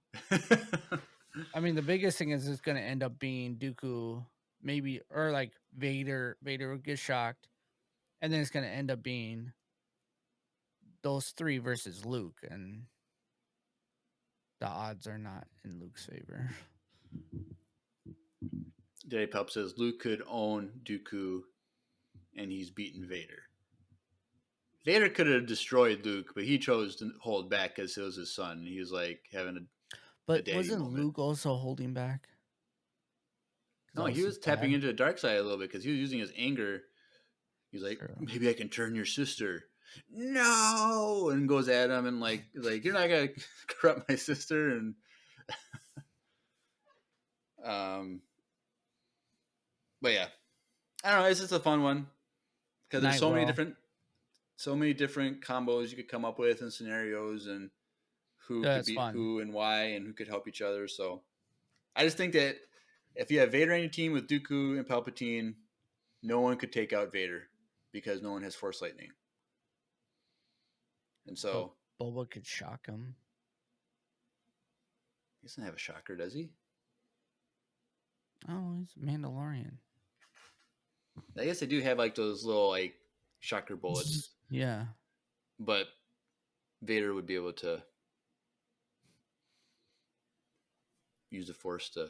S2: I mean, the biggest thing is it's gonna end up being Dooku, maybe, or like Vader. Vader will get shocked, and then it's gonna end up being those 3 versus Luke, and the odds are not in Luke's favor.
S1: Daddy Pup says Luke could own Dooku and he's beaten Vader. Vader could have destroyed Luke, but he chose to hold back because it was his son. He was like having a daddy
S2: wasn't
S1: moment.
S2: Luke also holding back?
S1: No, he was tapping into the dark side a little bit because he was using his anger. He's like, maybe I can turn your sister. No, and goes at him and like you're not gonna corrupt my sister and but yeah, I don't know. It's just a fun one because there's so many different combos you could come up with and scenarios and who could beat who and why and who could help each other. So I just think that if you have Vader on your team with Dooku and Palpatine, no one could take out Vader because no one has Force Lightning. And so
S2: Boba could shock him.
S1: He doesn't have a shocker, does he?
S2: Oh, he's a Mandalorian.
S1: I guess they do have like those little like shocker bullets.
S2: Yeah.
S1: But Vader would be able to use the Force to,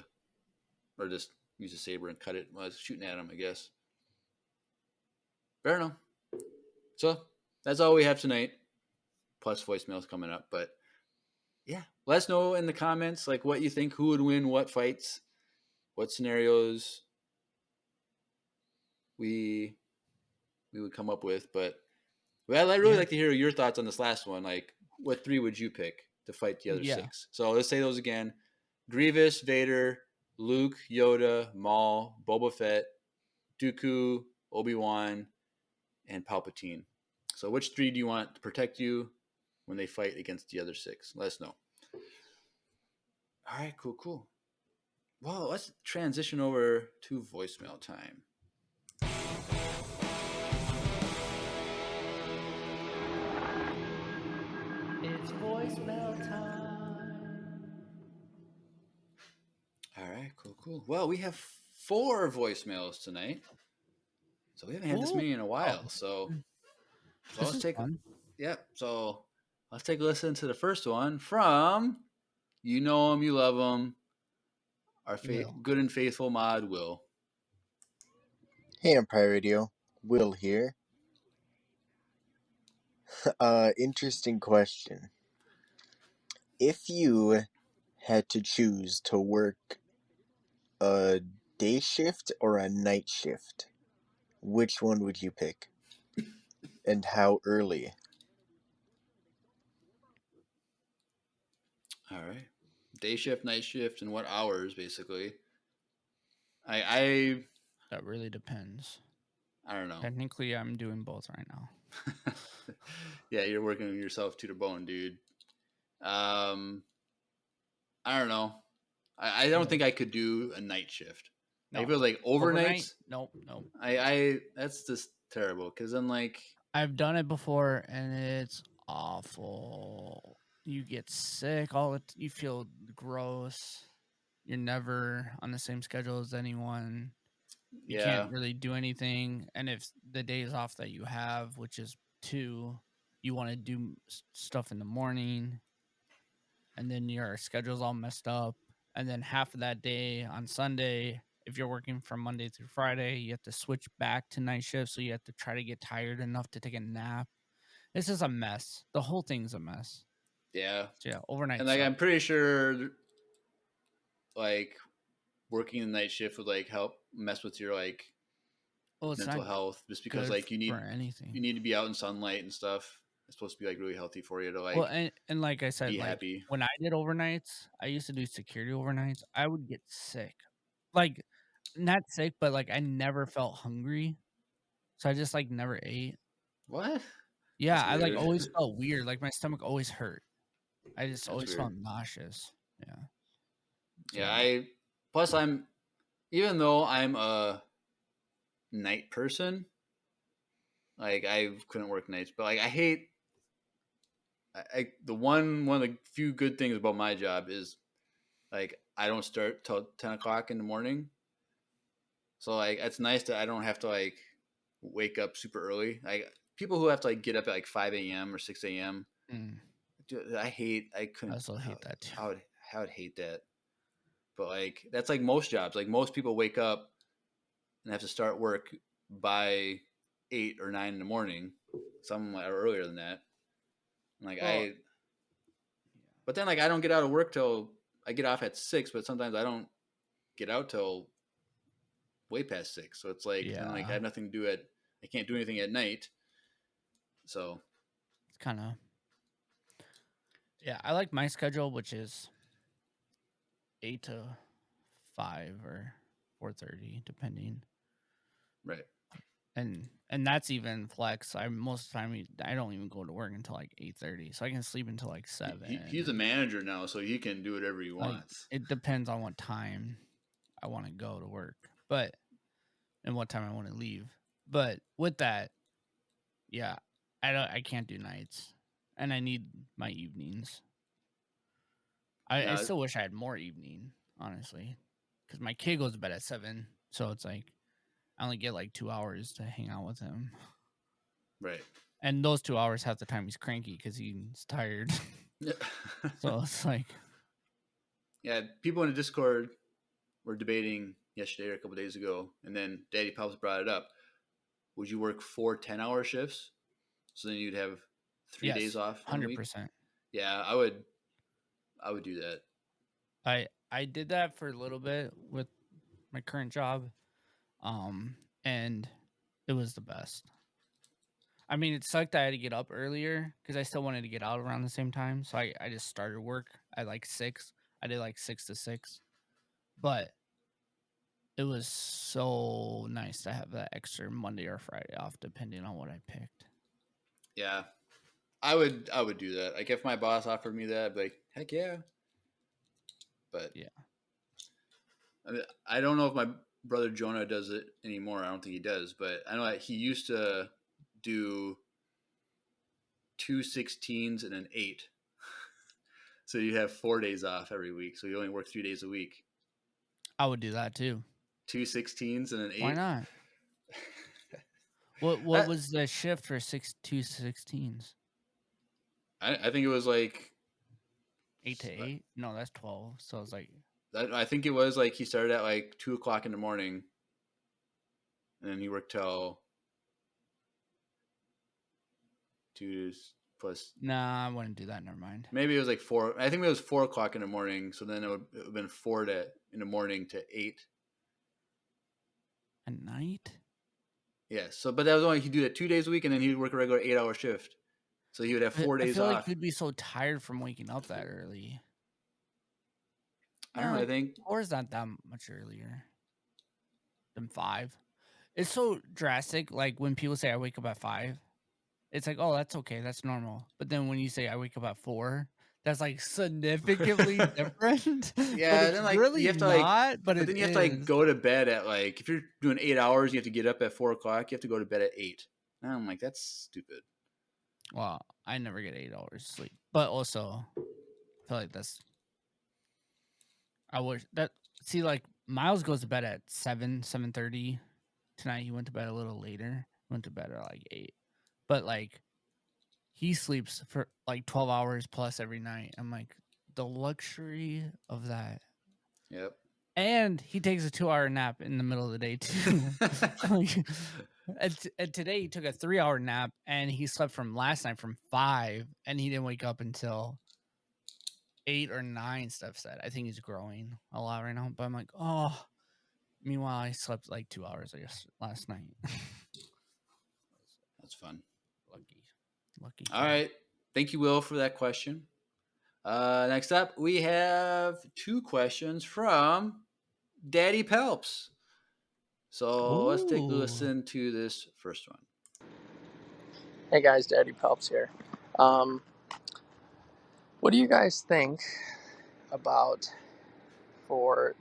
S1: or just use a saber and cut it while it's shooting at him, I guess. Fair enough. So that's all we have tonight. Plus voicemails coming up. But yeah, let us know in the comments like what you think, who would win what fights, what scenarios we would come up with. But well, I'd really like to hear your thoughts on this last one. Like, what 3 would you pick to fight the other 6? So let's say those again: Grievous, Vader, Luke, Yoda, Maul, Boba Fett, Dooku, Obi-Wan, and Palpatine. So which 3 do you want to protect you when they fight against the other 6? Let us know. All right, cool. Well, let's transition over to voicemail time.
S2: It's voicemail time.
S1: All right, cool. Well, we have 4 voicemails tonight. So we haven't had this many in a while. So let's take So let's take a listen to the first one from you know him, you love him, our good and faithful mod Will.
S4: Hey, Empire Radio, Will here. Interesting question. If you had to choose to work a day shift or a night shift, which one would you pick? And how early?
S1: All right. Day shift, night shift, and what hours, basically. I
S2: That really depends.
S1: I don't know.
S2: Technically, I'm doing both right now.
S1: Yeah, you're working yourself to the bone, dude. I don't know. I don't think I could do a night shift. I feel like
S2: Overnight?
S1: overnights.
S2: Nope.
S1: I that's just terrible because then like
S2: I've done it before and it's awful. You get sick you feel gross. You're never on the same schedule as anyone. You
S1: yeah
S2: can't really do anything. And if the days off that you have, which is 2, you want to do stuff in the morning, and then your schedule's all messed up. And then half of that day on Sunday, if you're working from Monday through Friday, you have to switch back to night shift. So you have to try to get tired enough to take a nap. This is a mess. The whole thing's a mess.
S1: yeah.
S2: So yeah, overnight.
S1: And like I'm pretty sure like working the night shift would like help mess with your like mental health just because like you need to be out in sunlight and stuff. It's supposed to be like really healthy for you to like
S2: and like I said,
S1: be
S2: like
S1: happy.
S2: when I did overnights, I used to do security overnights. I would get sick, like not sick, but like I never felt hungry, so I just like never ate.
S1: What?
S2: Yeah,
S1: That's
S2: I like
S1: weird.
S2: always felt weird. Like my stomach always hurt. I just
S1: That's
S2: always
S1: weird.
S2: felt nauseous. Yeah. So,
S1: Yeah, plus I'm even though I'm a night person, like I couldn't work nights, but like I hate the one of the few good things about my job is like I don't start till 10 o'clock in the morning. So like it's nice that I don't have to like wake up super early. Like people who have to like get up at like 5 a.m. or 6 a.m. Dude, I couldn't.
S2: I also hate that too.
S1: I would hate that. But like that's like most jobs. Like most people wake up and have to start work by 8 or 9 in the morning. Some are earlier than that. Like but then like I don't get out of work till I get off at 6. But sometimes I don't get out till way past 6. So it's like then like I have nothing to do I can't do anything at night. So
S2: it's kind of I like my schedule, which is 8 to 5 or 4:30, depending.
S1: Right.
S2: And that's even flex. Most of the time I don't even go to work until like 8:30, so I can sleep until like 7.
S1: He's a manager now, so he can do whatever he wants.
S2: It depends on what time I want to go to work, and what time I want to leave. But with that, yeah, I can't do nights, and I need my evenings. I still wish I had more evening, honestly, because my kid goes to bed at 7, so it's like I only get like 2 hours to hang out with him.
S1: Right.
S2: And those 2 hours, half the time he's cranky because he's tired. So it's like,
S1: yeah, people in the Discord were debating yesterday or a couple days ago, and then Daddy Pops brought it up. Would you work 4 10-hour shifts? So then you'd have 3 days off.
S2: 100%.
S1: Yeah, I would do that.
S2: I did that for a little bit with my current job, and it was the best. I mean, it sucked that I had to get up earlier because I still wanted to get out around the same time. So I just started work at like 6. I did like 6 to 6, but it was so nice to have that extra Monday or Friday off, depending on what I picked.
S1: Yeah, I would do that. Like if my boss offered me that, I'd be like, heck yeah. But
S2: yeah,
S1: I don't know if my brother Jonah does it anymore. I don't think he does, but I know that he used to do 2 16s and an 8. So you have 4 days off every week. So you only work 3 days a week.
S2: I would do that too.
S1: 2 16s and an 8.
S2: Why not? What was the shift for 2 16s?
S1: I think it was like
S2: 8 to 8. No, that's 12. So it's like
S1: I think it was like he started at like 2 o'clock in the morning, and then he worked till 2 plus.
S2: Nah, I wouldn't do that. Never mind.
S1: Maybe it was like 4. I think it was 4 o'clock in the morning. So then it would have been 4 in the morning to 8
S2: at night.
S1: Yeah. So, but that was only he'd do that 2 days a week, and then he'd work a regular 8-hour shift. So he would have 4 days
S2: I feel
S1: off.
S2: like you'd be so tired from waking up that early.
S1: I don't know. I think
S2: 4 is not that much earlier than 5. It's so drastic. Like when people say I wake up at 5, it's like, oh, that's okay, that's normal. But then when you say I wake up at 4, that's like significantly different. But
S1: Yeah,
S2: it's
S1: then like you
S2: really
S1: have to like,
S2: not. But
S1: but
S2: it
S1: then you have to like
S2: is.
S1: go to bed at like if you're doing 8 hours, you have to get up at 4 o'clock. You have to go to bed at 8. And I'm like, that's stupid.
S2: Well, I never get 8 hours sleep. But also, I feel like that's. I wish that. See, like Miles goes to bed at 7:30 tonight. He went to bed a little later. Went to bed at like 8. But like he sleeps for like 12 hours plus every night. I'm like, the luxury of that.
S1: Yep.
S2: And he takes a 2-hour nap in the middle of the day too. Like, and today he took a 3-hour nap, and he slept from last night from 5, and he didn't wake up until 8 or 9. Steph said, I think he's growing a lot right now. But I'm like, oh. Meanwhile, I slept like 2 hours last night.
S1: That's fun.
S2: Lucky.
S1: All
S2: kid.
S1: right. Thank you, Will, for that question. Next up, we have 2 questions from Daddy Pelps. So let's take a
S2: Ooh.
S1: listen to this first one.
S5: Hey guys, Daddy Pelps here. What do you guys think about for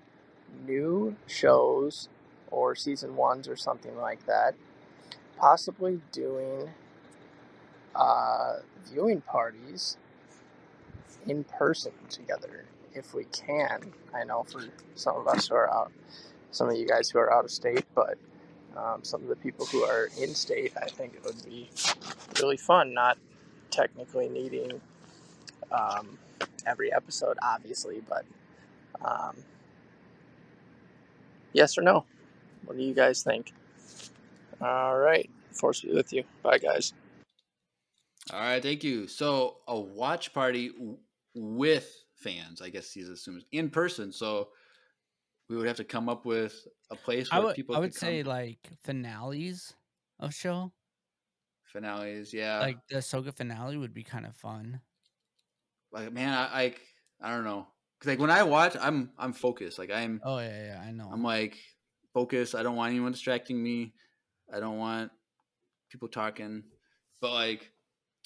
S5: new shows or season ones or something like that, possibly doing viewing parties in person together if we can? I know for some of us who are out, some of you guys who are out of state, but some of the people who are in state, I think it would be really fun, not technically needing every episode, obviously, but yes or no? What do you guys think? All right, force be with you. Bye, guys.
S1: All right, thank you. So a watch party with fans, I guess he's assuming in person. So we would have to come up with a place where people
S2: I
S1: could
S2: would
S1: come.
S2: say like finales of show.
S1: Finales, yeah.
S2: Like the Ahsoka finale would be kind of fun.
S1: Like man, I don't know. Cause like when I watch, I'm focused. Like
S2: Oh yeah, I know.
S1: I'm like focused. I don't want anyone distracting me. I don't want people talking. But like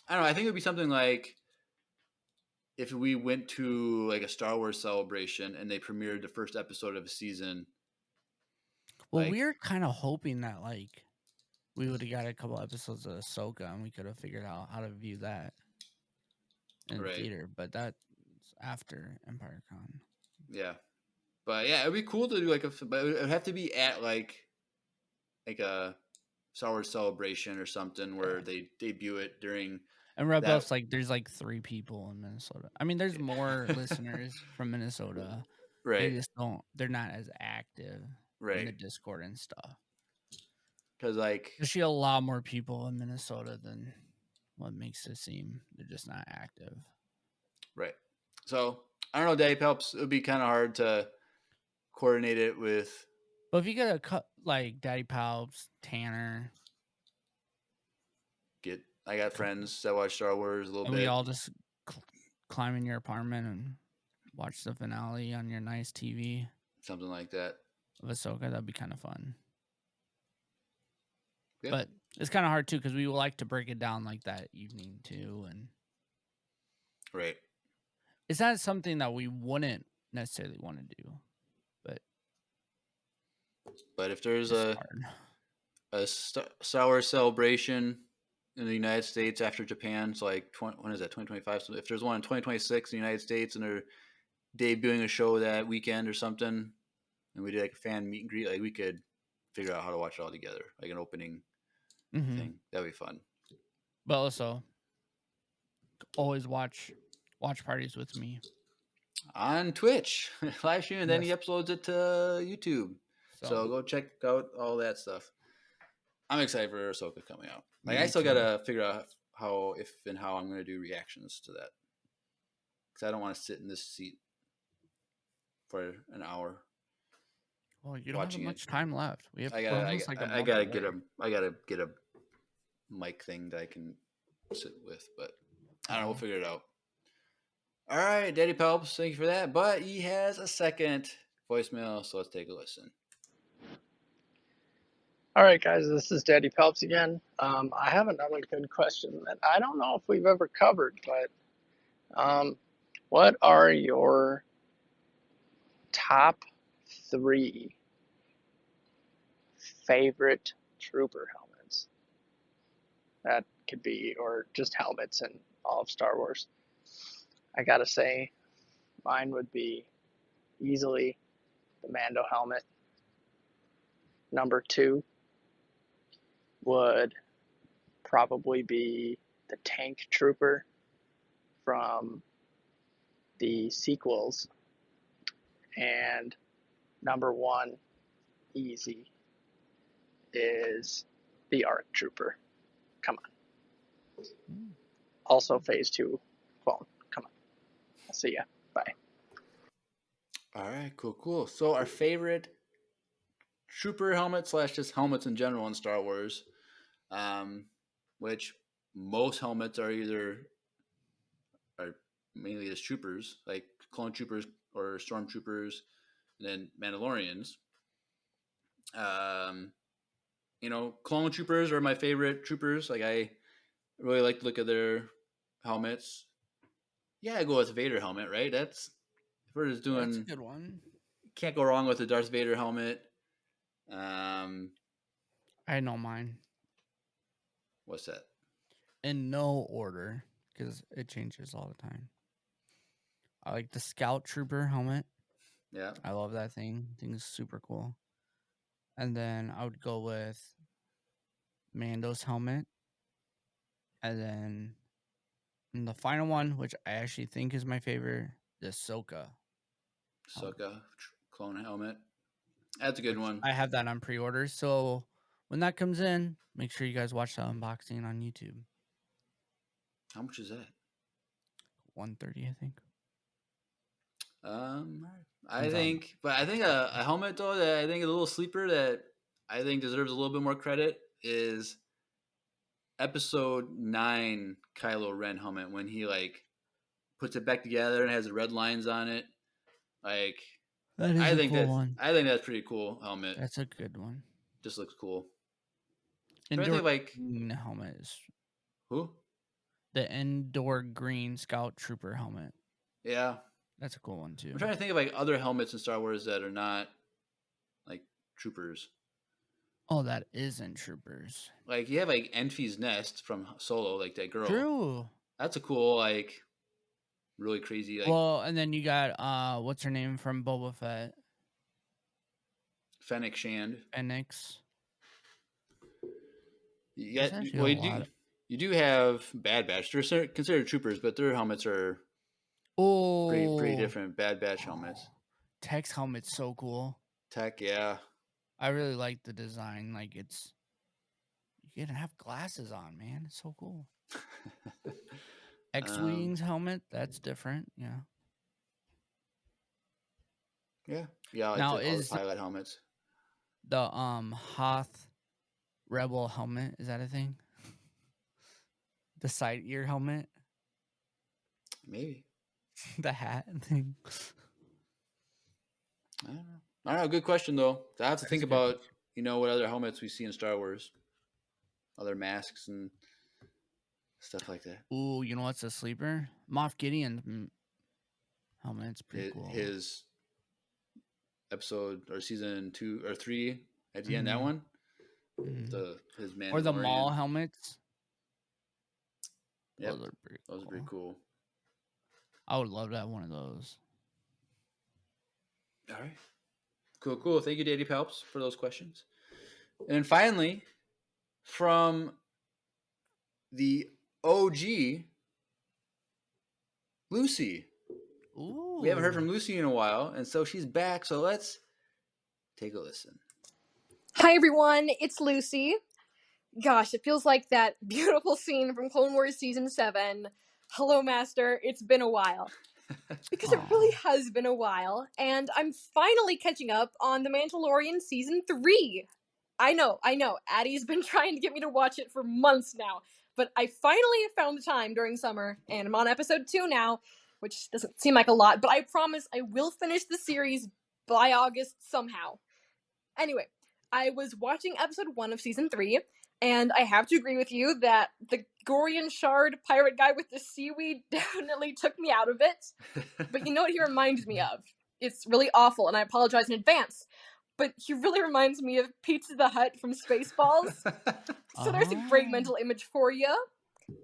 S1: I don't know. I think it would be something like if we went to like a Star Wars celebration and they premiered the first episode of a season.
S2: Well,
S1: Like,
S2: we were kind of hoping that like we would have got a couple episodes of Ahsoka and we could have figured out how to view that in the
S1: right.
S2: theater, but that's after Empire Con.
S1: Yeah. But yeah, it'd be cool to do like but it would have to be at like a Star Wars celebration or something where they debut it during
S2: And Red
S1: that.
S2: Bluff's like there's like 3 people in Minnesota. I mean, there's more listeners from Minnesota. They
S1: Right.
S2: just don't. They're not as active in the
S1: Right.
S2: Discord and stuff.
S1: Because like
S2: There's actually a lot more people in Minnesota than what makes it seem. They're just not active.
S1: right. So I don't know, Daddy Pelps. It would be kind of hard to coordinate it with.
S2: But if you get a cut like Daddy Palps, Tanner,
S1: I got friends that watch Star Wars a little
S2: and
S1: bit.
S2: we all just climb in your apartment and watch the finale on your nice TV,
S1: something like that
S2: of Ahsoka, that'd be kind of fun.
S1: Yeah.
S2: But it's kind of hard too because we would like to break it down like that evening too, and
S1: right.
S2: It's not something that we wouldn't necessarily want to do,
S1: but if there's
S2: it's hard.
S1: a Star Wars celebration in the United States after Japan, so like when is that 2025? So if there's one in 2026 in the United States and they're debuting a show that weekend or something, and we did like a fan meet and greet, like we could figure out how to watch it all together, like an opening thing. That'd be fun.
S2: But also, always watch parties with me
S1: on Twitch, live stream, and then he uploads it to YouTube. So go check out all that stuff. I'm excited for Ahsoka coming out. Like I still gotta figure out how I'm gonna do reactions to that, because I don't want to sit in this seat for an hour.
S2: Well, you don't have much time left. We have. I
S1: gotta get a mic thing that I can sit with, but I don't know. We'll figure it out. All right, Daddy Pelps, thank you for that. But he has a second voicemail, so let's take a listen.
S5: All right, guys, this is Daddy Pelps again. I have another good question that I don't know if we've ever covered, but what are your top 3 favorite trooper helmets? That could be, or just helmets in all of Star Wars. I gotta say, mine would be easily the Mando helmet. Number 2 would probably be the tank trooper from the sequels. And number 1, easy, is the ARC trooper. Come on. Also Phase 2 clone. Come on. I'll see ya. Bye.
S1: All right, cool. So our favorite trooper helmet / just helmets in general in Star Wars, which most helmets are mainly as troopers, like clone troopers or stormtroopers, and then Mandalorians. Clone troopers are my favorite troopers. Like I really like to look at their helmets. Yeah, I go with Vader helmet, right? That's if we're just doing.
S2: That's a good one.
S1: Can't go wrong with the Darth Vader helmet.
S2: I know mine
S1: What's that?
S2: in no order because it changes all the time. I like the Scout Trooper helmet.
S1: Yeah.
S2: I love that thing. I think it's super cool. And then I would go with Mando's helmet. And then the final one, which I actually think is my favorite, the Ahsoka.
S1: Ahsoka clone helmet. That's a good one.
S2: I have that on pre-order. So when that comes in, make sure you guys watch the unboxing on YouTube.
S1: How much is that?
S2: $130, I think.
S1: I think a helmet though that I think is a little sleeper that I think deserves a little bit more credit is Episode 9 Kylo Ren helmet when he like puts it back together and has the red lines on it. Like
S2: That is a cool one.
S1: I think that's pretty cool helmet.
S2: That's a good one.
S1: Just looks cool.
S2: Indoor
S1: like
S2: green helmet is
S1: who?
S2: The indoor green Scout Trooper helmet.
S1: Yeah.
S2: That's a cool one too.
S1: I'm trying to think of like other helmets in Star Wars that are not like troopers.
S2: Oh, that isn't troopers.
S1: Like you have like Enfy's Nest from Solo, like that girl.
S2: True.
S1: That's a cool, like really crazy. Like,
S2: well, and then you got what's her name from Boba Fett?
S1: Fennec Shand.
S2: Fennec.
S1: You do have Bad Batch. They're considered troopers, but their helmets are pretty different. Bad Batch helmets.
S2: Tech's helmet's so cool.
S1: Tech, yeah.
S2: I really like the design. Like it's you can have glasses on, man. It's so cool. X-Wing's helmet, that's different. Yeah.
S1: Yeah. Like
S2: now
S1: all the pilot helmets.
S2: The Hoth Rebel helmet, is that a thing? The side ear helmet?
S1: Maybe.
S2: The hat thing.
S1: I don't know. Good question though. I have to think about what other helmets we see in Star Wars, other masks and stuff like that.
S2: Ooh, you know what's a sleeper? Moff Gideon helmet's pretty cool.
S1: His episode or season 2 or 3 at the end, that one. His Mandalorian.
S2: Or the Maul helmets.
S1: Yeah, those are pretty cool.
S2: I would love to have one of those.
S1: All right. Cool. Thank you, Daddy Palps, for those questions. And finally, from the OG, Lucy.
S2: Ooh.
S1: We haven't heard from Lucy in a while, and so she's back. So let's take a listen.
S6: Hi, everyone. It's Lucy. Gosh, it feels like that beautiful scene from Clone Wars Season 7. Hello, Master. It's been a while. Because it really has been a while, and I'm finally catching up on The Mandalorian Season 3. I know. Addie's been trying to get me to watch it for months now, but I finally have found the time during summer, and I'm on episode 2 now, which doesn't seem like a lot, but I promise I will finish the series by August somehow. Anyway, I was watching episode 1 of season 3, and I have to agree with you that the Gorian Shard pirate guy with the seaweed definitely took me out of it. But you know what he reminds me of? It's really awful, and I apologize in advance. But he really reminds me of Pizza the Hut from Spaceballs. So there's a great mental image for you.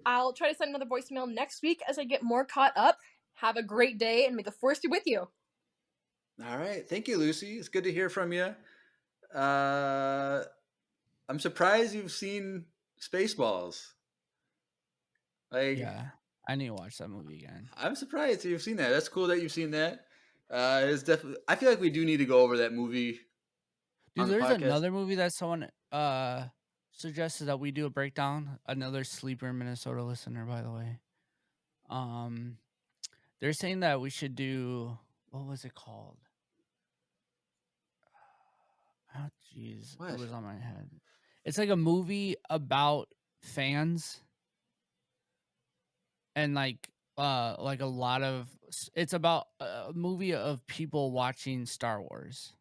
S6: I'll try to send another voicemail next week as I get more caught up. Have a great day, and may the force be with you.
S1: All right. Thank you, Lucy. It's good to hear from you. I'm surprised you've seen Spaceballs. Like,
S2: Yeah, I need to watch that movie again.
S1: I'm surprised you've seen that. That's cool that you've seen that. It's definitely. I feel like we do need to go over that movie.
S2: Dude,
S1: on the
S2: there's
S1: podcast.
S2: another movie that someone suggested that we do a breakdown. Another sleeper Minnesota listener, by the way. They're saying that we should do, what was it called? Oh, jeez,
S1: What?
S2: it was on my head. It's like a movie about fans, and like a lot of. It's about a movie of people watching Star Wars,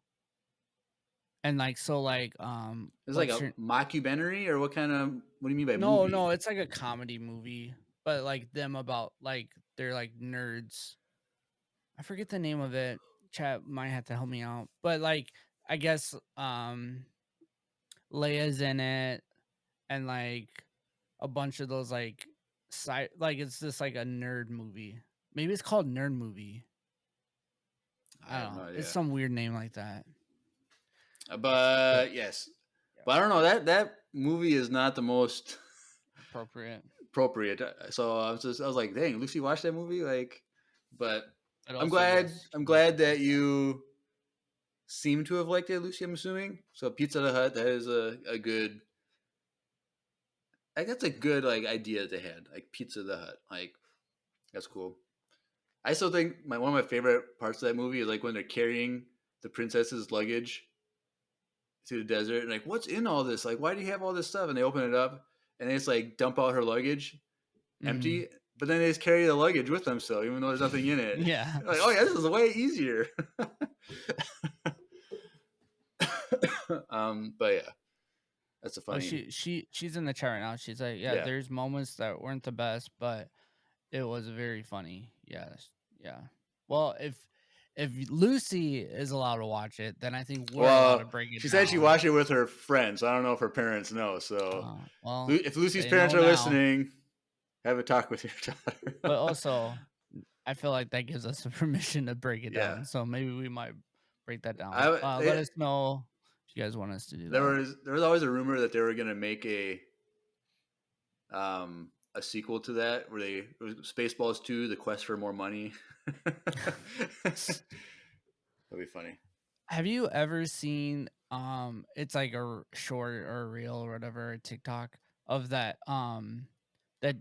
S2: and
S1: It's like
S2: what's
S1: a
S2: your
S1: mockumentary, or what kind of? What do you mean by
S2: no,
S1: movie?
S2: no, it's like a comedy movie, but like them about like they're like nerds. I forget the name of it. Chat might have to help me out, but like I guess Leia's in it, and like a bunch of those like side, like it's just like a nerd movie. Maybe it's called Nerd Movie.
S1: I
S2: I
S1: have
S2: don't
S1: no
S2: know.
S1: idea.
S2: It's some weird name like that.
S1: But yes, but I don't know that movie is not the most
S2: Appropriate.
S1: So I was like, dang, Lucy watched that movie, like. But
S2: But
S1: I'm
S2: also,
S1: glad.
S2: yes,
S1: I'm
S2: you
S1: glad
S2: should
S1: that
S2: watch that.
S1: you seem to have liked it, Lucy. I'm assuming. So Pizza the Hut, that is a good. Like that's a good like idea that they had, like Pizza the Hut. Like that's cool. I still think one of my favorite parts of that movie is like when they're carrying the princess's luggage through the desert, and like, what's in all this? Like, why do you have all this stuff? And they open it up, and they just like dump out her luggage, empty. But then they just carry the luggage with them still, even though there's nothing in it.
S2: Yeah.
S1: Like, oh yeah, this is way easier. But yeah, that's a
S2: Oh,
S1: funny.
S2: she's in the chat right now. She's like,
S1: Yeah.
S2: there's moments that weren't the best, but it was very funny. Yes. Yeah. Well, if Lucy is allowed to watch it, then I think we're allowed to
S1: Well,
S2: break it
S1: she
S2: down.
S1: said she watched it with her friends. I don't know if her parents know. So
S2: Well,
S1: if Lucy's
S2: they
S1: parents
S2: know
S1: are
S2: now.
S1: listening, have a talk with your daughter.
S2: But also, I feel like that gives us the permission to break it
S1: Yeah.
S2: down. So maybe we might break that down.
S1: They-
S2: Let us know if you guys want us to do
S1: there
S2: that.
S1: was always a rumor that they were gonna make a sequel to that where it was Spaceballs 2, The Quest for More Money. That'd be funny.
S2: Have you ever seen it's like a short or a reel or whatever, a TikTok of that that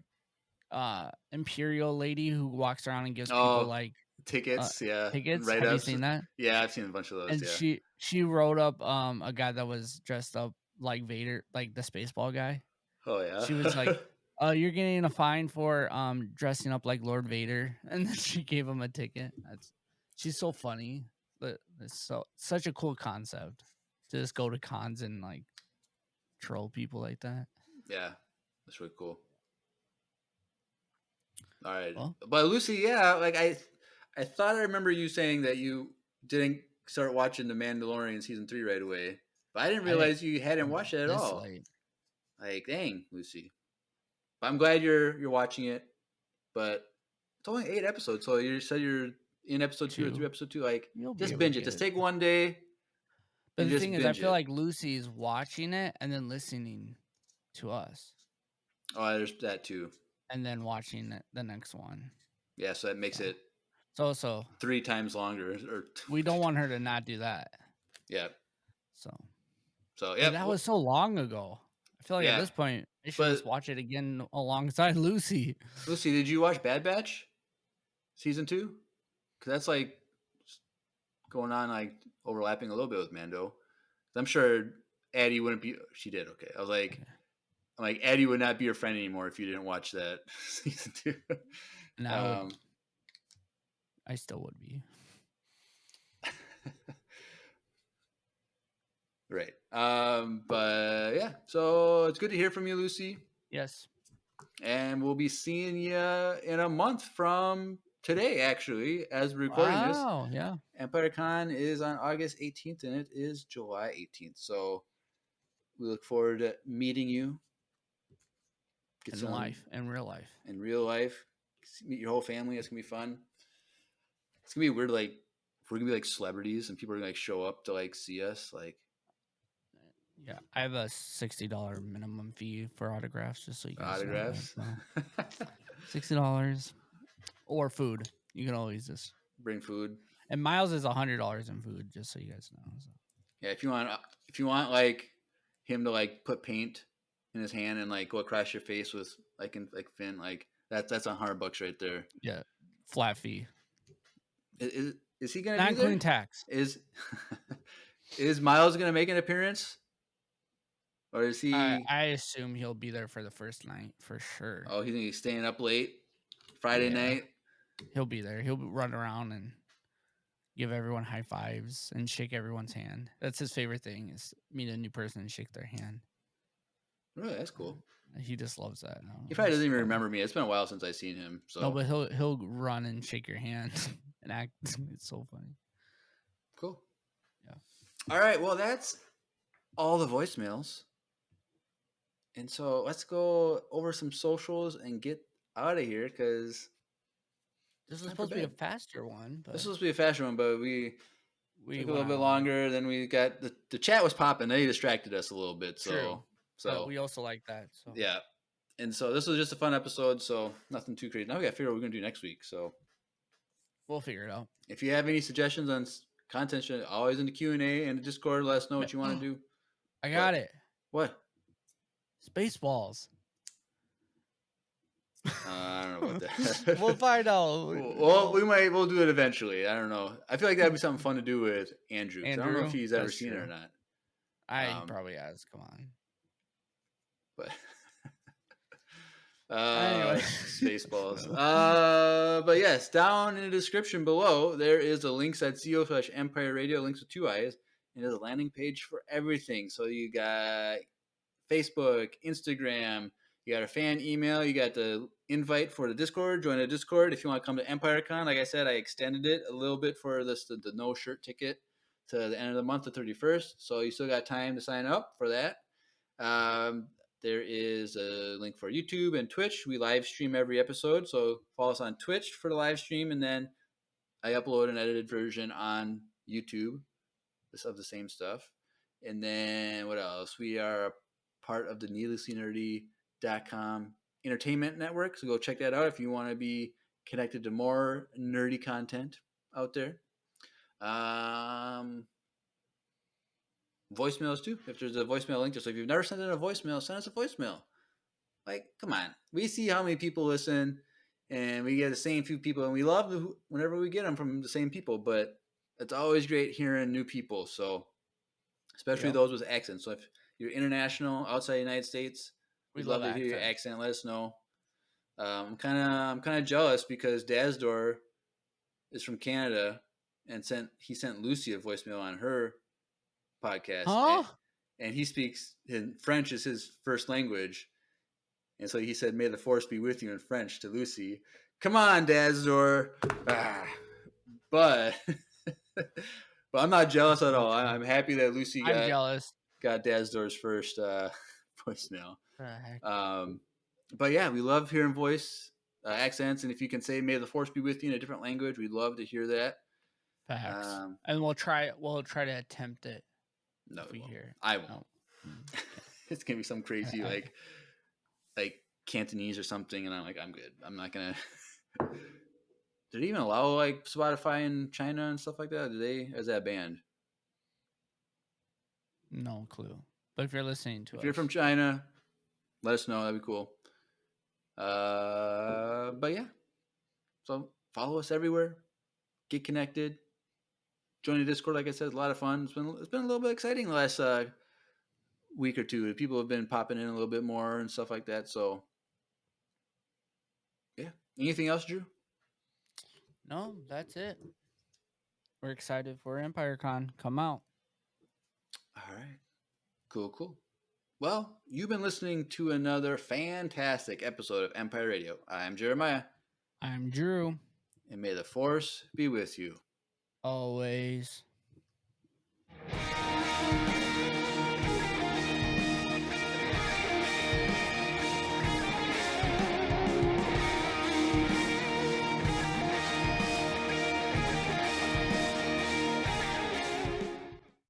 S2: imperial lady who walks around and gives people like
S1: tickets, yeah,
S2: tickets?
S1: write
S2: Have you
S1: ups.
S2: seen that?
S1: Yeah, I've seen a bunch of those.
S2: And
S1: Yeah.
S2: she wrote up a guy that was dressed up like Vader, like the Spaceball guy.
S1: Oh yeah.
S2: She was like, you're getting a fine for dressing up like Lord Vader, and then she gave him a ticket. She's so funny. But it's such a cool concept to just go to cons and like troll people like that.
S1: Yeah, that's really cool. All right,
S2: Well,
S1: but Lucy, yeah, like I thought I remember you saying that you didn't start watching The Mandalorian season 3 right away, but I didn't realize you hadn't watched it at
S2: this
S1: all.
S2: late.
S1: Like, dang, Lucy. But I'm glad you're watching it. But it's only 8 episodes, so you said you're in episode 2 or 3 episode 2. Like,
S2: You'll be
S1: just
S2: able
S1: binge
S2: to
S1: it.
S2: get
S1: Just take one day.
S2: But
S1: and
S2: the
S1: just
S2: thing is, I
S1: binge
S2: feel
S1: it.
S2: like Lucy's watching it and then listening to us,
S1: Oh, there's that too.
S2: and then watching the next one.
S1: Yeah, so that makes it
S2: so
S1: 3 times longer. Or
S2: we don't want her to not do that.
S1: Yeah.
S2: So
S1: yeah,
S2: that was so long ago. I feel like at
S1: Yeah,
S2: this point, I should just watch it again alongside Lucy.
S1: Lucy, did you watch Bad Batch season 2? Because that's like going on, like overlapping a little bit with Mando. I'm sure Addie wouldn't be. She did okay. I was like, I'm like Addie would not be your friend anymore if you didn't watch that season 2.
S2: And I still would be.
S1: Right. But yeah, so it's good to hear from you, Lucy.
S2: Yes.
S1: And we'll be seeing you in a month from today, actually, as we're recording this.
S2: Wow. Yeah.
S1: EmpireCon is on August 18th, and it is July 18th. So we look forward to meeting you.
S2: In real life.
S1: In real life. Meet your whole family. It's going to be fun. It's going to be weird, like, if we're going to be like celebrities and people are going to like show up to like see us, like.
S2: Yeah, I have a $60 minimum fee for autographs, just so you guys
S1: Autographs.
S2: know that. So. $60 or food. You can always just
S1: bring food.
S2: And Miles is $100 in food, just so you guys know. So.
S1: Yeah, if you want like him to like put paint in his hand and like go across your face with like Finn, like that's $100 right there.
S2: Yeah, flat fee.
S1: Is he gonna
S2: not
S1: be
S2: including
S1: there?
S2: tax?
S1: Is Miles gonna make an appearance? Or is he?
S2: I assume he'll be there for the first night for sure.
S1: Oh, he's staying up late Friday night.
S2: He'll be there. He'll run around and give everyone high fives and shake everyone's hand. That's his favorite thing, is meet a new person and shake their hand.
S1: Really, that's cool.
S2: He just loves that.
S1: He probably doesn't even remember me. It's been a while since I've seen him. So
S2: no, but he'll run and shake your hand and act. It's so funny.
S1: Cool.
S2: Yeah.
S1: All right. Well, that's all the voicemails. And so let's go over some socials and get out of here, because
S2: this was supposed to be a faster one. But
S1: this was supposed to be a faster one, but we took a little bit
S2: on.
S1: longer. Then we got the chat was popping. They distracted us a little bit. So
S2: but we also like that. So
S1: yeah. And so this was just a fun episode. So nothing too crazy. Now we got to figure out what we're gonna do next week. So
S2: we'll figure it out.
S1: If you have any suggestions on content, always in the Q&A and the Discord, let us know what you want to do.
S2: I got it.
S1: What?
S2: Spaceballs.
S1: I don't know about that.
S2: We'll find out.
S1: Well, we'll do it eventually. I don't know. I feel like that'd be something fun to do with Andrew. I don't know if he's ever seen it or not.
S2: He probably has. Come on.
S1: But
S2: anyway.
S1: Spaceballs. But yes, down in the description below there is a links.co/Empire Radio, links with 2 I's, and there's a landing page for everything. So you got Facebook, Instagram, you got a fan email, you got the invite for the Discord. Join the Discord if you want to come to EmpireCon. Like I said, I extended it a little bit for the no shirt ticket to the end of the month, the 31st. So you still got time to sign up for that. There is a link for YouTube and Twitch. We live stream every episode, so follow us on Twitch for the live stream, and then I upload an edited version on YouTube of the same stuff. And then what else? We are part of the needlesslynerdy.com entertainment network, so go check that out if you want to be connected to more nerdy content out there. Voicemails too. If there's a voicemail link, so if you've never sent in a voicemail, send us a voicemail. Like, come on. We see how many people listen, and we get the same few people, and we love whenever we get them from the same people, but it's always great hearing new people. So especially those with accents. So if you're international, outside the United States, we'd love to hear your accent. Let us know. I'm kind of jealous because Dazdor is from Canada, and he sent Lucy a voicemail on her podcast, and he speaks in French as his first language, and so he said, "May the force be with you" in French to Lucy. Come on, Dazdor. But I'm not jealous at all. I'm happy that Lucy got Dazdor's first voicemail. But yeah, we love hearing voice accents, and if you can say "May the force be with you" in a different language, we'd love to hear that.
S2: Facts. And we'll try to attempt it.
S1: No, I won't. No. It's gonna be some crazy like Cantonese or something, and I'm like, I'm good. I'm not gonna. Did they even allow like Spotify in China and stuff like that? Is that banned?
S2: No clue. But if you're listening to
S1: if you're from China, let us know. That'd be cool. But yeah. So follow us everywhere. Get connected. Join the Discord, like I said, it's a lot of fun. It's been a little bit exciting the last week or two. People have been popping in a little bit more and stuff like that. So, yeah. Anything else, Drew?
S2: No, that's it. We're excited for EmpireCon. Come out.
S1: All right. Cool. Well, you've been listening to another fantastic episode of Empire Radio. I'm Jeremiah,
S2: I'm Drew.
S1: and may the Force be with you.
S2: Always.